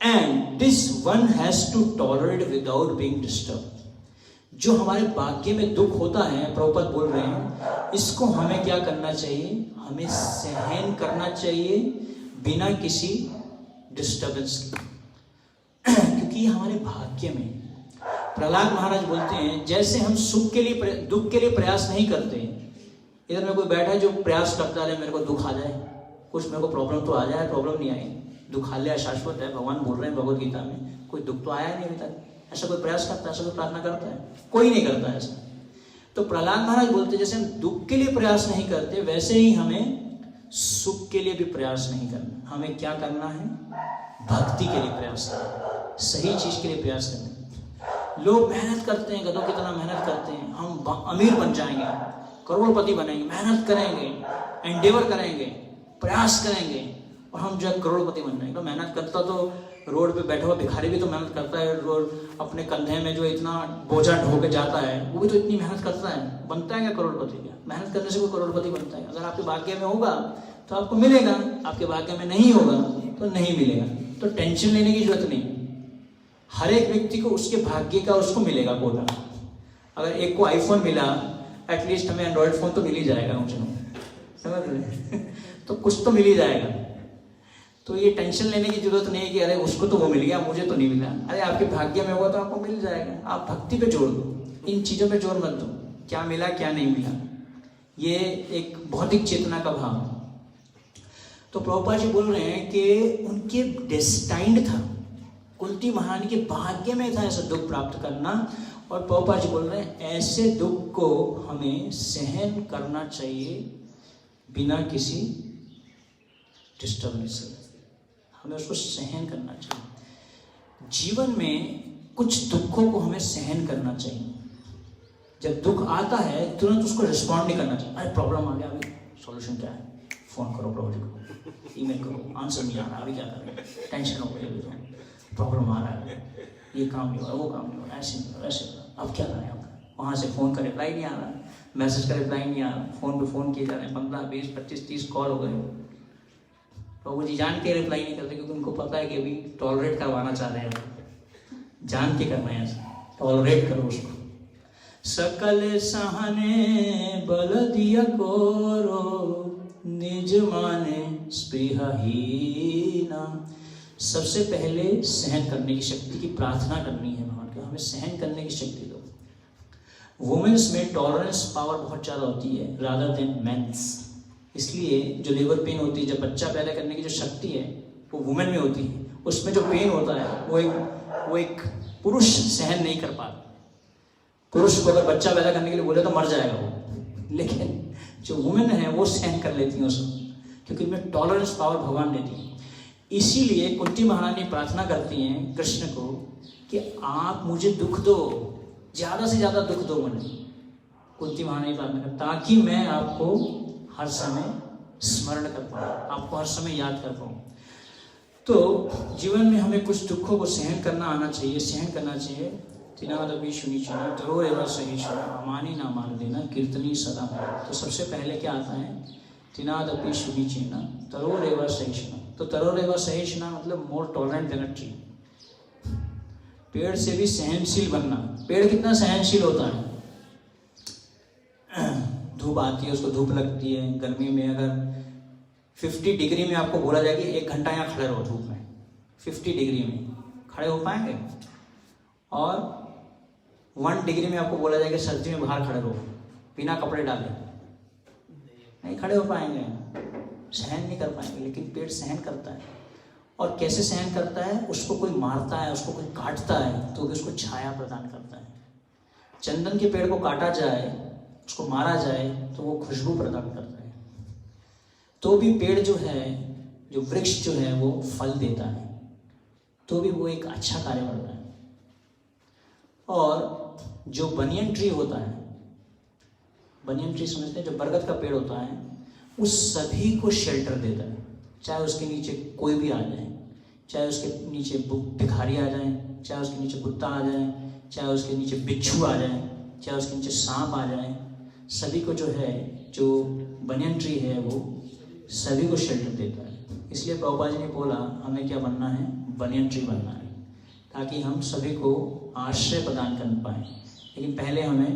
And this one has to tolerate without being disturbed. जो हमारे भाग्य में दुख होता है, प्रभुपाद बोल रहे हैं, इसको हमें क्या करना चाहिए, हमें सहन करना चाहिए बिना किसी डिस्टर्बेंस के, क्योंकि हमारे भाग्य में. प्रहलाद महाराज बोलते हैं जैसे हम सुख के लिए दुख के लिए प्रयास नहीं करते, इधर में कोई बैठा है जो प्रयास करता है मेरे को दुख आ जाए, कुछ मेरे को प्रॉब्लम तो आ जाए, प्रॉब्लम नहीं आई, दुखालय अशाश्वत है, भगवान बोल रहे हैं भगवद गीता में, कोई दुख तो आया नहीं अभी तक, ऐसा कोई प्रयास करता है, ऐसा कोई प्रार्थना करता है, कोई नहीं करता है ऐसा. तो प्रहलाद महाराज बोलते जैसे हम दुख के लिए प्रयास नहीं करते वैसे ही हमें सुख के लिए भी प्रयास नहीं करना. हमें क्या करना है, भक्ति के लिए प्रयास करना, सही चीज के लिए प्रयास करना. लोग मेहनत करते हैं, गधों की तरह मेहनत करते हैं, हम अमीर बन जाएंगे, करोड़पति बनेंगे, मेहनत करेंगे, एंडेवर करेंगे, प्रयास करेंगे और हम जो है करोड़पति बन जाएंगे. तो मेहनत करता तो रोड पे बैठा हुआ भिखारी भी तो मेहनत करता है, रोड अपने कंधे में जो इतना बोझा ढो के जाता है वो भी तो इतनी मेहनत करता है, बनता है क्या करोड़पति? क्या मेहनत करने से कोई करोड़पति बनता है? अगर आपके भाग्य में होगा तो आपको मिलेगा, आपके भाग्य में नहीं होगा तो नहीं मिलेगा. तो टेंशन लेने की जरूरत नहीं, हर एक व्यक्ति को उसके भाग्य का उसको मिलेगा कोटा. अगर एक को आईफोन मिला, एटलीस्ट हमें एंड्रॉइड फोन तो मिल ही जाएगा, समझ रहे तो कुछ तो मिल ही जाएगा. तो ये टेंशन लेने की जरूरत नहीं है कि अरे उसको तो वो मिल गया मुझे तो नहीं मिला. अरे आपके भाग्य में होगा तो आपको मिल जाएगा. आप भक्ति पे जोड़ दो, इन चीजों पे जोर मत दो, क्या मिला क्या नहीं मिला, ये एक भौतिक चेतना का भाव. तो प्रभुपाद जी बोल रहे हैं कि उनके डेस्टाइंड था, कुंती महारानी के भाग्य में था ऐसा दुख प्राप्त करना. और प्रभुपाद जी बोल रहे हैं ऐसे दुख को हमें सहन करना चाहिए बिना किसी डिस्टर्बेंस से, हमें उसको सहन करना चाहिए. जीवन में कुछ दुखों को हमें सहन करना चाहिए. जब दुख आता है तुरंत उसको रिस्पॉन्ड नहीं करना चाहिए. अरे प्रॉब्लम आ गया, अभी सॉल्यूशन क्या है, फोन करो प्रभु जी को, ईमेल करो, आंसर नहीं आ रहा, अभी क्या करें, टेंशन हो गई, अभी तो प्रॉब्लम आ रहा है, ये काम नहीं हो रहा, वो काम नहीं हो रहा, ऐसे नहीं हो रहा, ऐसे हो रहा, अब क्या करें. अब वहाँ से फ़ोन का रिप्लाई नहीं आ रहा, मैसेज का रिप्लाई नहीं आ रहा, फ़ोन पे फ़ोन किए जा रहे हैं, 15, 20, 25, 30 कॉल हो गए. प्रभु जी जान के रिप्लाई नहीं करते क्योंकि उनको पता है कि अभी टॉलरेट करवाना चाह रहे हैं, जान के करना है ऐसा, टॉलरेट करो उसको. सकल सहने बल दिया कोरो निज माने स्पृहहीना. सबसे पहले सहन करने की शक्ति की प्रार्थना करनी है भगवान को, हमें सहन करने की शक्ति दो. वुमेन्स में टॉलरेंस पावर बहुत ज़्यादा होती है रादर देन मेंस. इसलिए जो लेबर पेन होती है, जब बच्चा पैदा करने की जो शक्ति है वो वुमेन में होती है, उसमें जो पेन होता है वो एक पुरुष सहन नहीं कर पाता. पुरुष को अगर बच्चा पैदा करने के लिए बोले तो मर जाएगा वो, लेकिन जो वुमेन है वो सहन कर लेती है उसको, क्योंकि उनमें टॉलरेंस पावर भगवान देती है. इसीलिए कुंती महारानी प्रार्थना करती हैं कृष्ण को कि आप मुझे दुख दो, ज़्यादा से ज़्यादा दुख दो मुझे. कुंती महारानी प्रार्थना कर ताकि मैं आपको हर समय स्मरण कर पाऊँ, आपको हर समय याद कर पाऊँ. तो जीवन में हमें कुछ दुखों को सहन करना आना चाहिए, सहन करना चाहिए. तिनादपि शुनिचना तरो एव सहिष्णुना अमानी ना मान देना कीर्तनी सदा. तो सबसे पहले क्या आता है, तिनादपि शुनिचना तरो एव सहिष्णुना. तो तरो एव सहिष्णुना मतलब मोर टॉलरेंट देना चाहिए. पेड़ से भी सहनशील बनना. पेड़ कितना सहनशील होता है, धूप आती है उसको धूप लगती है. गर्मी में अगर 50 डिग्री में आपको बोला जाए कि 1 घंटा यहाँ खड़े रहो धूप में, 50 डिग्री में खड़े हो पाएंगे? और 1 डिग्री में आपको बोला जाए कि सर्दी में बाहर खड़े रहो, बिना कपड़े डाले नहीं खड़े हो पाएंगे, सहन नहीं कर पाएंगे। लेकिन पेड़ सहन करता है। और कैसे सहन करता है? उसको कोई मारता है, उसको कोई काटता है तो भी उसको छाया प्रदान करता है। चंदन के पेड़ को काटा जाए, उसको मारा जाए तो वो खुशबू प्रदान करता है। तो भी पेड़ जो है, जो वृक्ष जो है वो फल देता है, तो भी वो एक अच्छा कार्य करता है। और जो बनियन ट्री होता है, बनियन ट्री समझते हैं, जो बरगद का पेड़ होता है, उस सभी को शेल्टर देता है। चाहे उसके नीचे कोई भी आ जाए, चाहे उसके नीचे भिखारी आ जाए, चाहे उसके नीचे कुत्ता आ जाए, चाहे उसके नीचे बिच्छू आ जाए, चाहे उसके नीचे सांप आ जाए, सभी को जो है, जो बनियन ट्री है वो सभी को शेल्टर देता है। इसलिए प्रभुपाद जी ने बोला हमें क्या बनना है? बनियन ट्री बनना है, ताकि हम सभी को आश्रय प्रदान कर पाएँ। लेकिन पहले हमें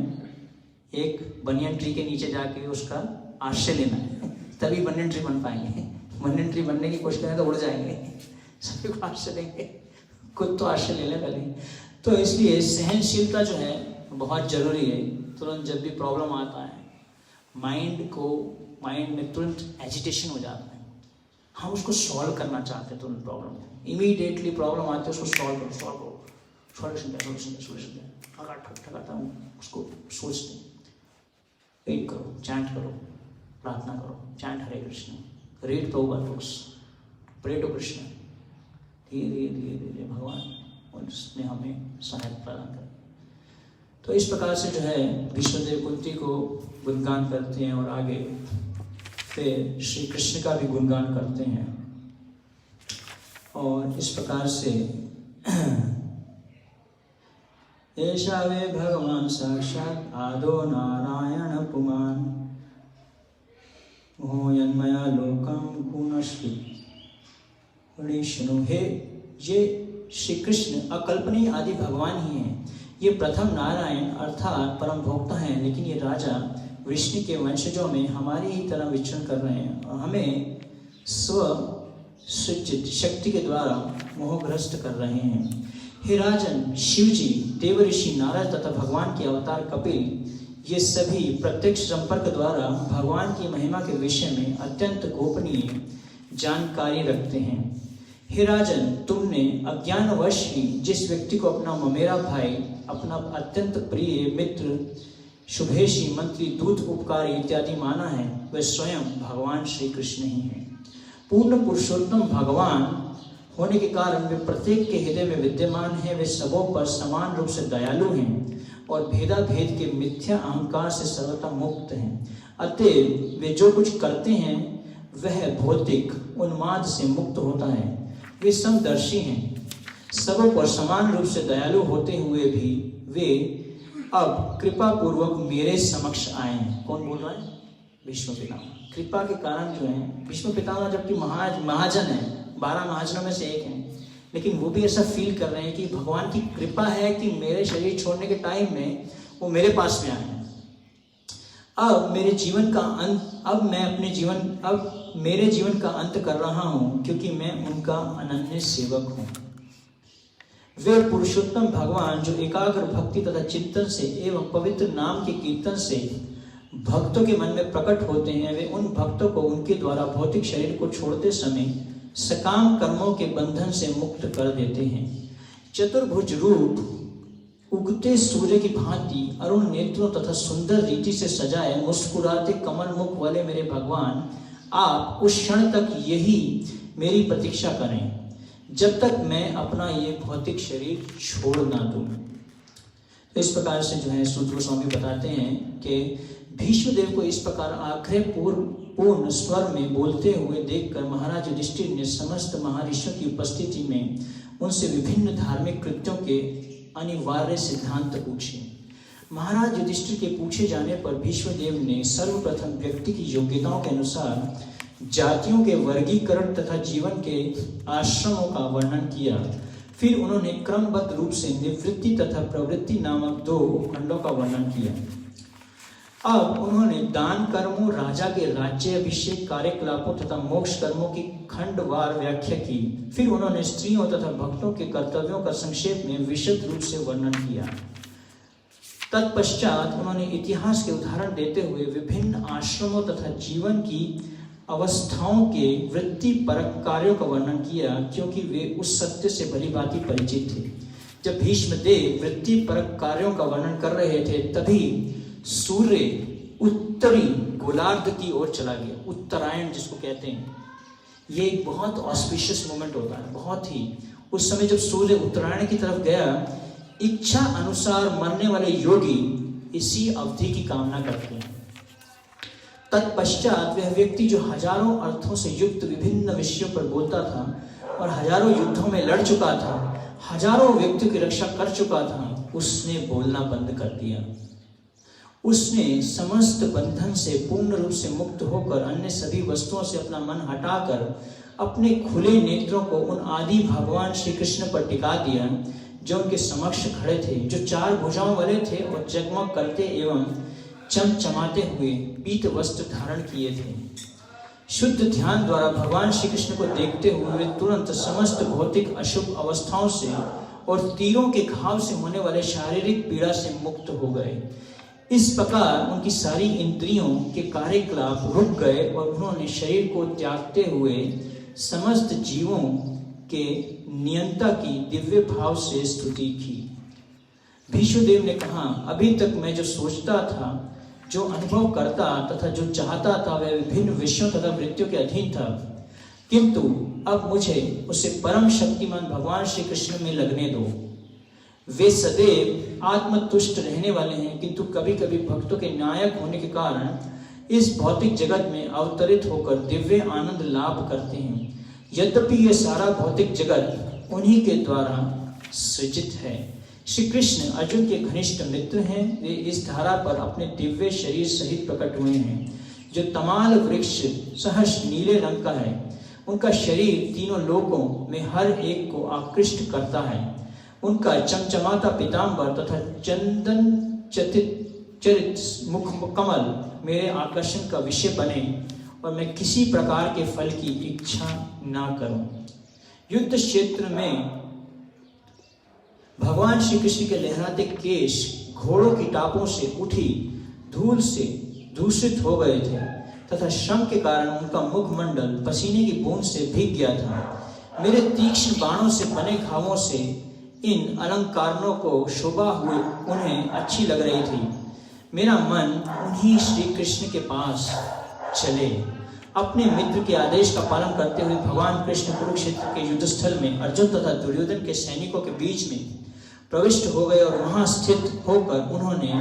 एक बनियन ट्री के नीचे जाके उसका आश्रय लेना है, तभी बनियन ट्री बन पाएंगे। बनियन ट्री बनने की कोशिश करें तो उड़ जाएंगे, सभी को आश्रय देंगे, खुद तो आश्रय ले लें पहले। तो इसलिए सहनशीलता जो है बहुत जरूरी है। तुरंत जब भी प्रॉब्लम आता है, माइंड में तुरंत एजिटेशन हो जाता है, हम उसको सॉल्व करना चाहते हैं। तुरंत प्रॉब्लम इमीडिएटली प्रॉब्लम आती है, उसको सॉल्व करो, सॉल्यूशन ठकाता हूँ, उसको सोचते हैं, वेट करो, चैंट करो, प्रार्थना करो, chant Hare Krishna, read Prabhupada books, pray to Krishna. धीरे धीरे भगवान उसने हमें सहायता प्रदान कर। तो इस प्रकार से जो है भीष्मदेव कुंती को गुणगान करते हैं और आगे फिर श्री कृष्ण का भी गुणगान करते हैं। और इस प्रकार से ऐसा वे भगवान साक्षात आदो नारायण पुमान मोहयन्मया लोकम गुणश्री। हे, ये श्री कृष्ण अकल्पनीय आदि भगवान ही हैं। ये प्रथम नारायण अर्थात परम भोक्ता हैं, लेकिन ये राजा विष्णु के वंशजों में हमारी ही तरह विचरण कर रहे हैं और हमें स्वसृजित शक्ति के द्वारा मोहग्रस्त कर रहे हैं। हे राजन, शिव जी, देव ऋषि नारद तथा भगवान के अवतार कपिल, ये सभी प्रत्यक्ष संपर्क द्वारा भगवान की महिमा के विषय में अत्यंत गोपनीय जानकारी रखते हैं। हे राजन, तुमने अज्ञानवश ही जिस व्यक्ति को अपना ममेरा भाई, अपना अत्यंत प्रिय मित्र, शुभेशी, मंत्री, दूत, उपकारी इत्यादि माना है, वह स्वयं भगवान श्री कृष्ण ही है। पूर्ण पुरुषोत्तम भगवान होने के कारण वे प्रत्येक के हृदय में विद्यमान है। वे सबों पर समान रूप से दयालु हैं और भेदा भेद के मिथ्या अहंकार से सर्वथा मुक्त हैं। अतएव वे जो कुछ करते हैं वह भौतिक उन्माद से मुक्त होता है। वे समदर्शी हैं, सबों पर समान रूप से दयालु होते हुए भी वे अब कृपा पूर्वक मेरे समक्ष आए हैं। कौन बोल रहा है? भीष्म पितामह। कृपा के कारण जो है भीष्म पितामह, जबकि महाजन है, 12 महाजनों में से एक हैं, लेकिन वो भी ऐसा फील कर रहे हैं कि भगवान की कृपा है कि मेरे शरीर छोड़ने के टाइम में वो मेरे पास में आए हैं। अब मेरे जीवन का अंत, अब मेरे जीवन का अंत कर रहा हूं, क्योंकि मैं उनका अनन्य सेवक हूं। वे पुरुषोत्तम भगवान जो एकाग्र भक्ति तथा चिंतन से एवं पवित्र नाम के कीर्तन से भक्तों के मन में प्रकट होते हैं, वे उन भक्तों को उनके द्वारा भौतिक शरीर को छोड़ते समय सकाम कर्मों के बंधन से मुक्त कर देते हैं। चतुर्भुज रूप, उगते सूर्य की भांति अरुण नेत्रों तथा सुंदर रीति से सजाए मुस्कुराते कमल मुख वाले मेरे भगवान, आप उस क्षण तक यही मेरी प्रतीक्षा करें जब तक मैं अपना ये भौतिक शरीर छोड़ ना दूं। तो इस प्रकार से जो है सूत गोस्वामी बताते हैं कि भीष्मदेव को इस प्रकार आग्रह पूर्ण स्वर में बोलते हुए देखकर महाराज युधिष्ठिर ने समस्त महर्षियों की उपस्थिति में उनसे विभिन्न धार्मिक कृत्यों के अनिवार्य सिद्धांत पूछे। महाराज युधिष्ठिर के पूछे जाने पर भीष्मदेव ने सर्वप्रथम व्यक्ति की योग्यताओं के अनुसार जातियों के वर्गीकरण तथा जीवन के आश्रमों का वर्णन किया। फिर उन्होंने क्रमबद्ध रूप से निवृत्ति तथा प्रवृत्ति नामक 2 खंडों का वर्णन किया। अब उन्होंने दान कर्मों, राजा के राज्य अभिषेक कार्यकलापों तथा मोक्ष कर्मों की खंडवार व्याख्या की। फिर उन्होंने स्त्रियों तथा भक्तों के कर्तव्यों का संक्षेप में विशद रूप से वर्णन किया। तत्पश्चात उन्होंने इतिहास के उदाहरण देते हुए विभिन्न आश्रमों तथा जीवन की अवस्थाओं के वृत्तिपरक कार्यों का वर्णन किया, क्योंकि वे उस सत्य से भलीभांति परिचित थे। जब भीष्मदेव वृत्तिपरक कार्यों का वर्णन कर रहे थे, तभी सूर्य उत्तरी गोलार्ध की ओर चला गया। उत्तरायण जिसको कहते हैं, ये एक बहुत ऑस्पिशियस मोमेंट होता है, बहुत ही। उस समय जब सूर्य उत्तरायण की तरफ गया, इच्छा अनुसार मरने वाले योगी इसी अवधि की कामना करते हैं। तत्पश्चात वह व्यक्ति जो हजारों अर्थों से युक्त विभिन्न विषयों पर बोलता था और हजारों युद्धों में लड़ चुका था, हजारों व्यक्तियों की रक्षा कर चुका था, उसने बोलना बंद कर दिया। उसने समस्त बंधन से पूर्ण रूप से मुक्त होकर अन्य सभी वस्तुओं से अपना मन हटाकर अपने खुले नेत्रों को उन आदि भगवान श्री कृष्ण पर टिका दिया, जो उनके समक्ष खड़े थे, जो 4 भुजाओं वाले थे और जगमग करते एवं चमचमाते हुए पीत वस्त्र धारण किए थे। शुद्ध ध्यान द्वारा भगवान श्री कृष्ण को देखते हुए वे तुरंत समस्त भौतिक अशुभ अवस्थाओं से और तीरों के घाव से होने वाले शारीरिक पीड़ा से मुक्त हो गए। इस प्रकार उनकी सारी इंद्रियों के कार्यकलाप रुक गए और उन्होंने शरीर को त्यागते हुए समस्त जीवों के नियंता की दिव्य भाव से स्तुति की। भीष्मदेव ने कहा, अभी तक मैं जो सोचता था, जो अनुभव करता तथा जो चाहता था, वह विभिन्न विषयों तथा वृत्तियों के अधीन था, किंतु अब मुझे उसे परम शक्तिमान भगवान श्री कृष्ण में लगने दो। वे सदैव आत्मतुष्ट रहने वाले हैं, किंतु कभी कभी भक्तों के नायक होने के कारण इस भौतिक जगत में अवतरित होकर दिव्य आनंद लाभ करते हैं। यद्यपि यह सारा भौतिक जगत उन्हीं के द्वारा सृजित है। श्री कृष्ण अर्जुन के घनिष्ठ मित्र हैं। वे इस धारा पर अपने दिव्य शरीर सहित प्रकट हुए हैं, जो तमाल वृक्ष सहर्ष नीले रंग का है। उनका शरीर तीनों लोकों में हर एक को आकृष्ट करता है। उनका चमचमाता पीताम्बर तथा चंदन चरित मुख कमल मेरे आकर्षण का विषय बने और मैं किसी प्रकार के फल की इच्छा ना करूं। युद्ध क्षेत्र में भगवान श्री कृष्ण के लहराते केश घोड़ों की टापों से उठी धूल से दूषित हो गए थे तथा श्रम के कारण उनका मुखमंडल पसीने की बूंद से भीग गया था। मेरे तीक्ष्ण बाणों से बने घावों से इन अलंकारों को शोभा हुई उन्हें अच्छी लग रही थी। मेरा मन उन्हीं श्री कृष्ण के पास चले। अपने मित्र के आदेश का पालन करते हुए भगवान कृष्ण कुरुक्षेत्र के युद्ध स्थल में अर्जुन तथा दुर्योधन के सैनिकों के बीच में प्रविष्ट हो गए और वहां स्थित होकर उन्होंने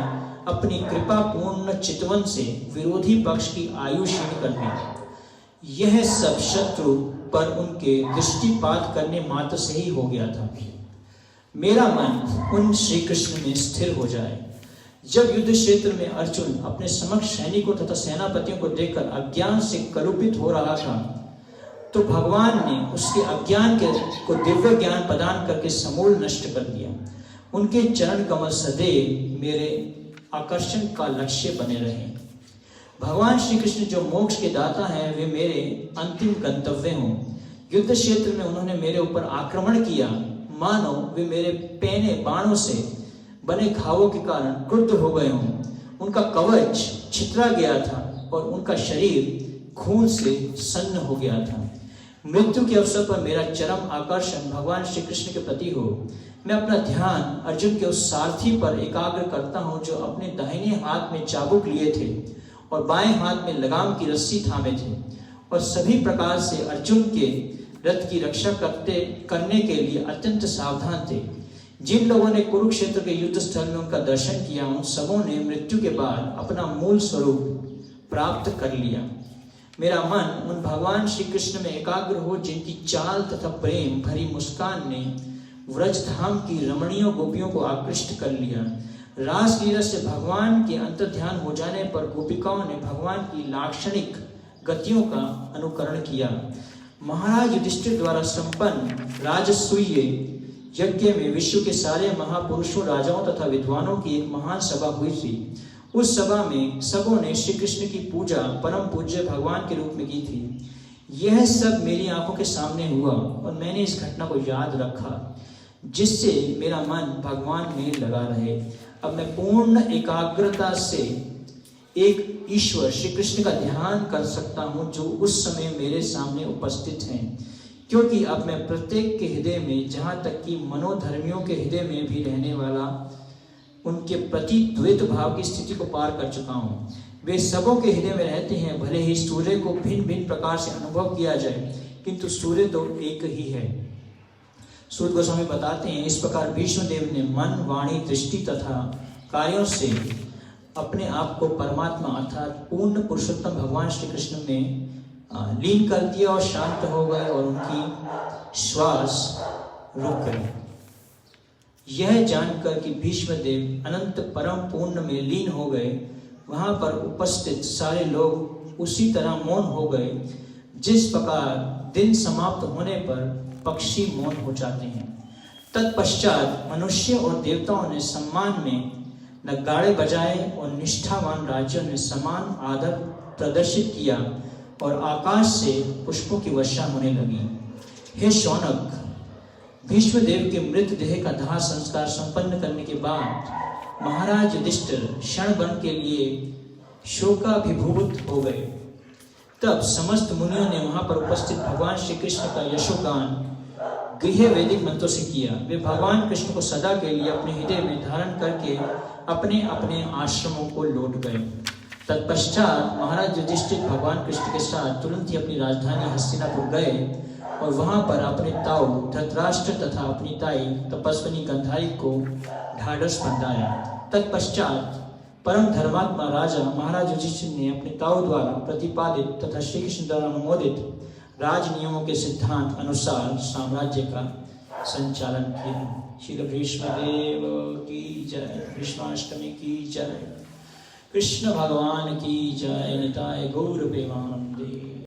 अपनी कृपा पूर्ण चितवन से विरोधी पक्ष की आयु क्षीण कर दी। यह सब शत्रु पर उनके दृष्टिपात करने मात्र से ही हो गया था। मेरा मन उन श्री कृष्ण में स्थिर हो जाए। जब युद्ध क्षेत्र में अर्जुन अपने समक्ष सैनिकों तथा सेनापतियों को देखकर अज्ञान से कलुषित हो रहा था, तो भगवान ने उसके अज्ञान को दिव्य ज्ञान प्रदान करके समूल नष्ट कर दिया। उनके चरण कमल सदैव मेरे आकर्षण का लक्ष्य बने रहे। भगवान श्री कृष्ण जो मोक्ष के दाता हैं, वे मेरे अंतिम गंतव्य हों। युद्ध क्षेत्र में उन्होंने मेरे ऊपर आक्रमण किया, मानो वे मेरे पैने बाणों से बने घावों के कारण क्रुद्ध हो गए हों। उनका कवच छितरा गया था और उनका शरीर खून से सन्न हो गया था। मृत्यु के अवसर पर मेरा चरम आकर्षण भगवान श्री कृष्ण के प्रति हो। मैं अपना ध्यान अर्जुन के उस सारथी पर एकाग्र करता हूँ, जो अपने दाहिने हाथ में चाबुक लिए थे और बाएं हाथ में लगाम की रस्सी थामे थे और सभी प्रकार से अर्जुन के रथ की रक्षा करने के लिए अत्यंत सावधान थे। जिन लोगों ने कुरुक्षेत्र के युद्ध स्थल में उनका दर्शन किया, उन सबों ने मृत्यु के बाद अपना मूल स्वरूप प्राप्त कर लिया। मेरा मन उन भगवान श्री कृष्ण में एकाग्र हो, जिनकी चाल तथा प्रेम भरी मुस्कान ने व्रजधाम की रमणीय गोपियों को आकृष्ट कर लिया। रासलीला से भगवान के अंतर्ध्यान हो जाने पर गोपिकाओं ने भगवान की लाक्षणिक गतियों का अनुकरण किया। महाराज युधिष्ठिर द्वारा संपन्न राजसूय यज्ञ में विश्व के सारे महापुरुषों, राजाओं तथा विद्वानों की एक महान सभा हुई थी। उस सभा में सबों ने श्री कृष्ण की पूजा परम पूज्य भगवान के रूप में की थी। यह सब मेरी आंखों के सामने हुआ और मैंने इस घटना को याद रखा, जिससे मेरा मन भगवान में लगा रहे। अब मैं पूर्ण एकाग्रता से एक ईश्वर श्री कृष्ण का ध्यान कर सकता हूँ जो उस समय मेरे सामने उपस्थित हैं, क्योंकि अब मैं प्रत्येक के हृदय में, जहाँ तक कि मनोधर्मियों के हृदय में भी रहने वाला उनके प्रति द्वैत भाव की स्थिति को पार कर चुका हूँ। वे सबों के हृदय में रहते हैं। भले ही सूर्य को भिन्न भिन्न प्रकार से अनुभव किया जाए, किंतु सूर्य तो एक ही है। सूत गोस्वामी बताते हैं, इस प्रकार भीष्म देव ने मन, वाणी, दृष्टि तथा कार्यों से अपने आप को परमात्मा अर्थात पूर्ण पुरुषोत्तम भगवान श्री कृष्ण में लीन कर दिया और शांत हो गए और उनकी श्वास रुक गई। यह जानकर कि भीष्म देव अनंत परम पूर्ण में लीन हो गए, वहां पर उपस्थित सारे लोग उसी तरह मौन हो गए जिस प्रकार दिन समाप्त होने पर पक्षी मौन हो जाते हैं। तत्पश्चात मनुष्य और देवताओं ने सम्मान में नगाड़े बजाए और निष्ठावान राज्यों ने समान आदर प्रदर्शित किया और आकाश से पुष्पों की वर्षा होने लगी। हे शौनक, भीष्म देव के मृतदेह का दाह संस्कार संपन्न करने के बाद महाराज युधिष्ठिर क्षणभर के लिए शोकाभिभूत हो गए। तब समस्त मुनियों ने वहां पर उपस्थित भगवान श्री कृष्ण का यशोगान गृह वैदिक मंत्रों से किया। वे भगवान कृष्ण को सदा के लिए अपने हृदय में धारण करके अपने अपने आश्रमों को लौट गए। तत्पश्चात महाराज युधिष्ठिर भगवान कृष्ण के साथ तुरंत ही अपनी राजधानी हस्तिनापुर गए और वहां पर अपने ताऊ धृतराष्ट्र तथा अपनी ताई तपस्विनी गांधारी को ढाढ़स बंधाया। तत्पश्चात परम धर्मात्मा राजा महाराज युधिष्ठिर ने अपने ताऊ द्वारा प्रतिपादित तथा श्री कृष्ण द्वारा अनुमोदित राज नियमों के सिद्धांत अनुसार साम्राज्य का संचालन किया। श्री भीष्मदेव की जय, भीष्माष्टमी की जय, कृष्ण भगवान की जय, निताय गौर प्रेमानंदे।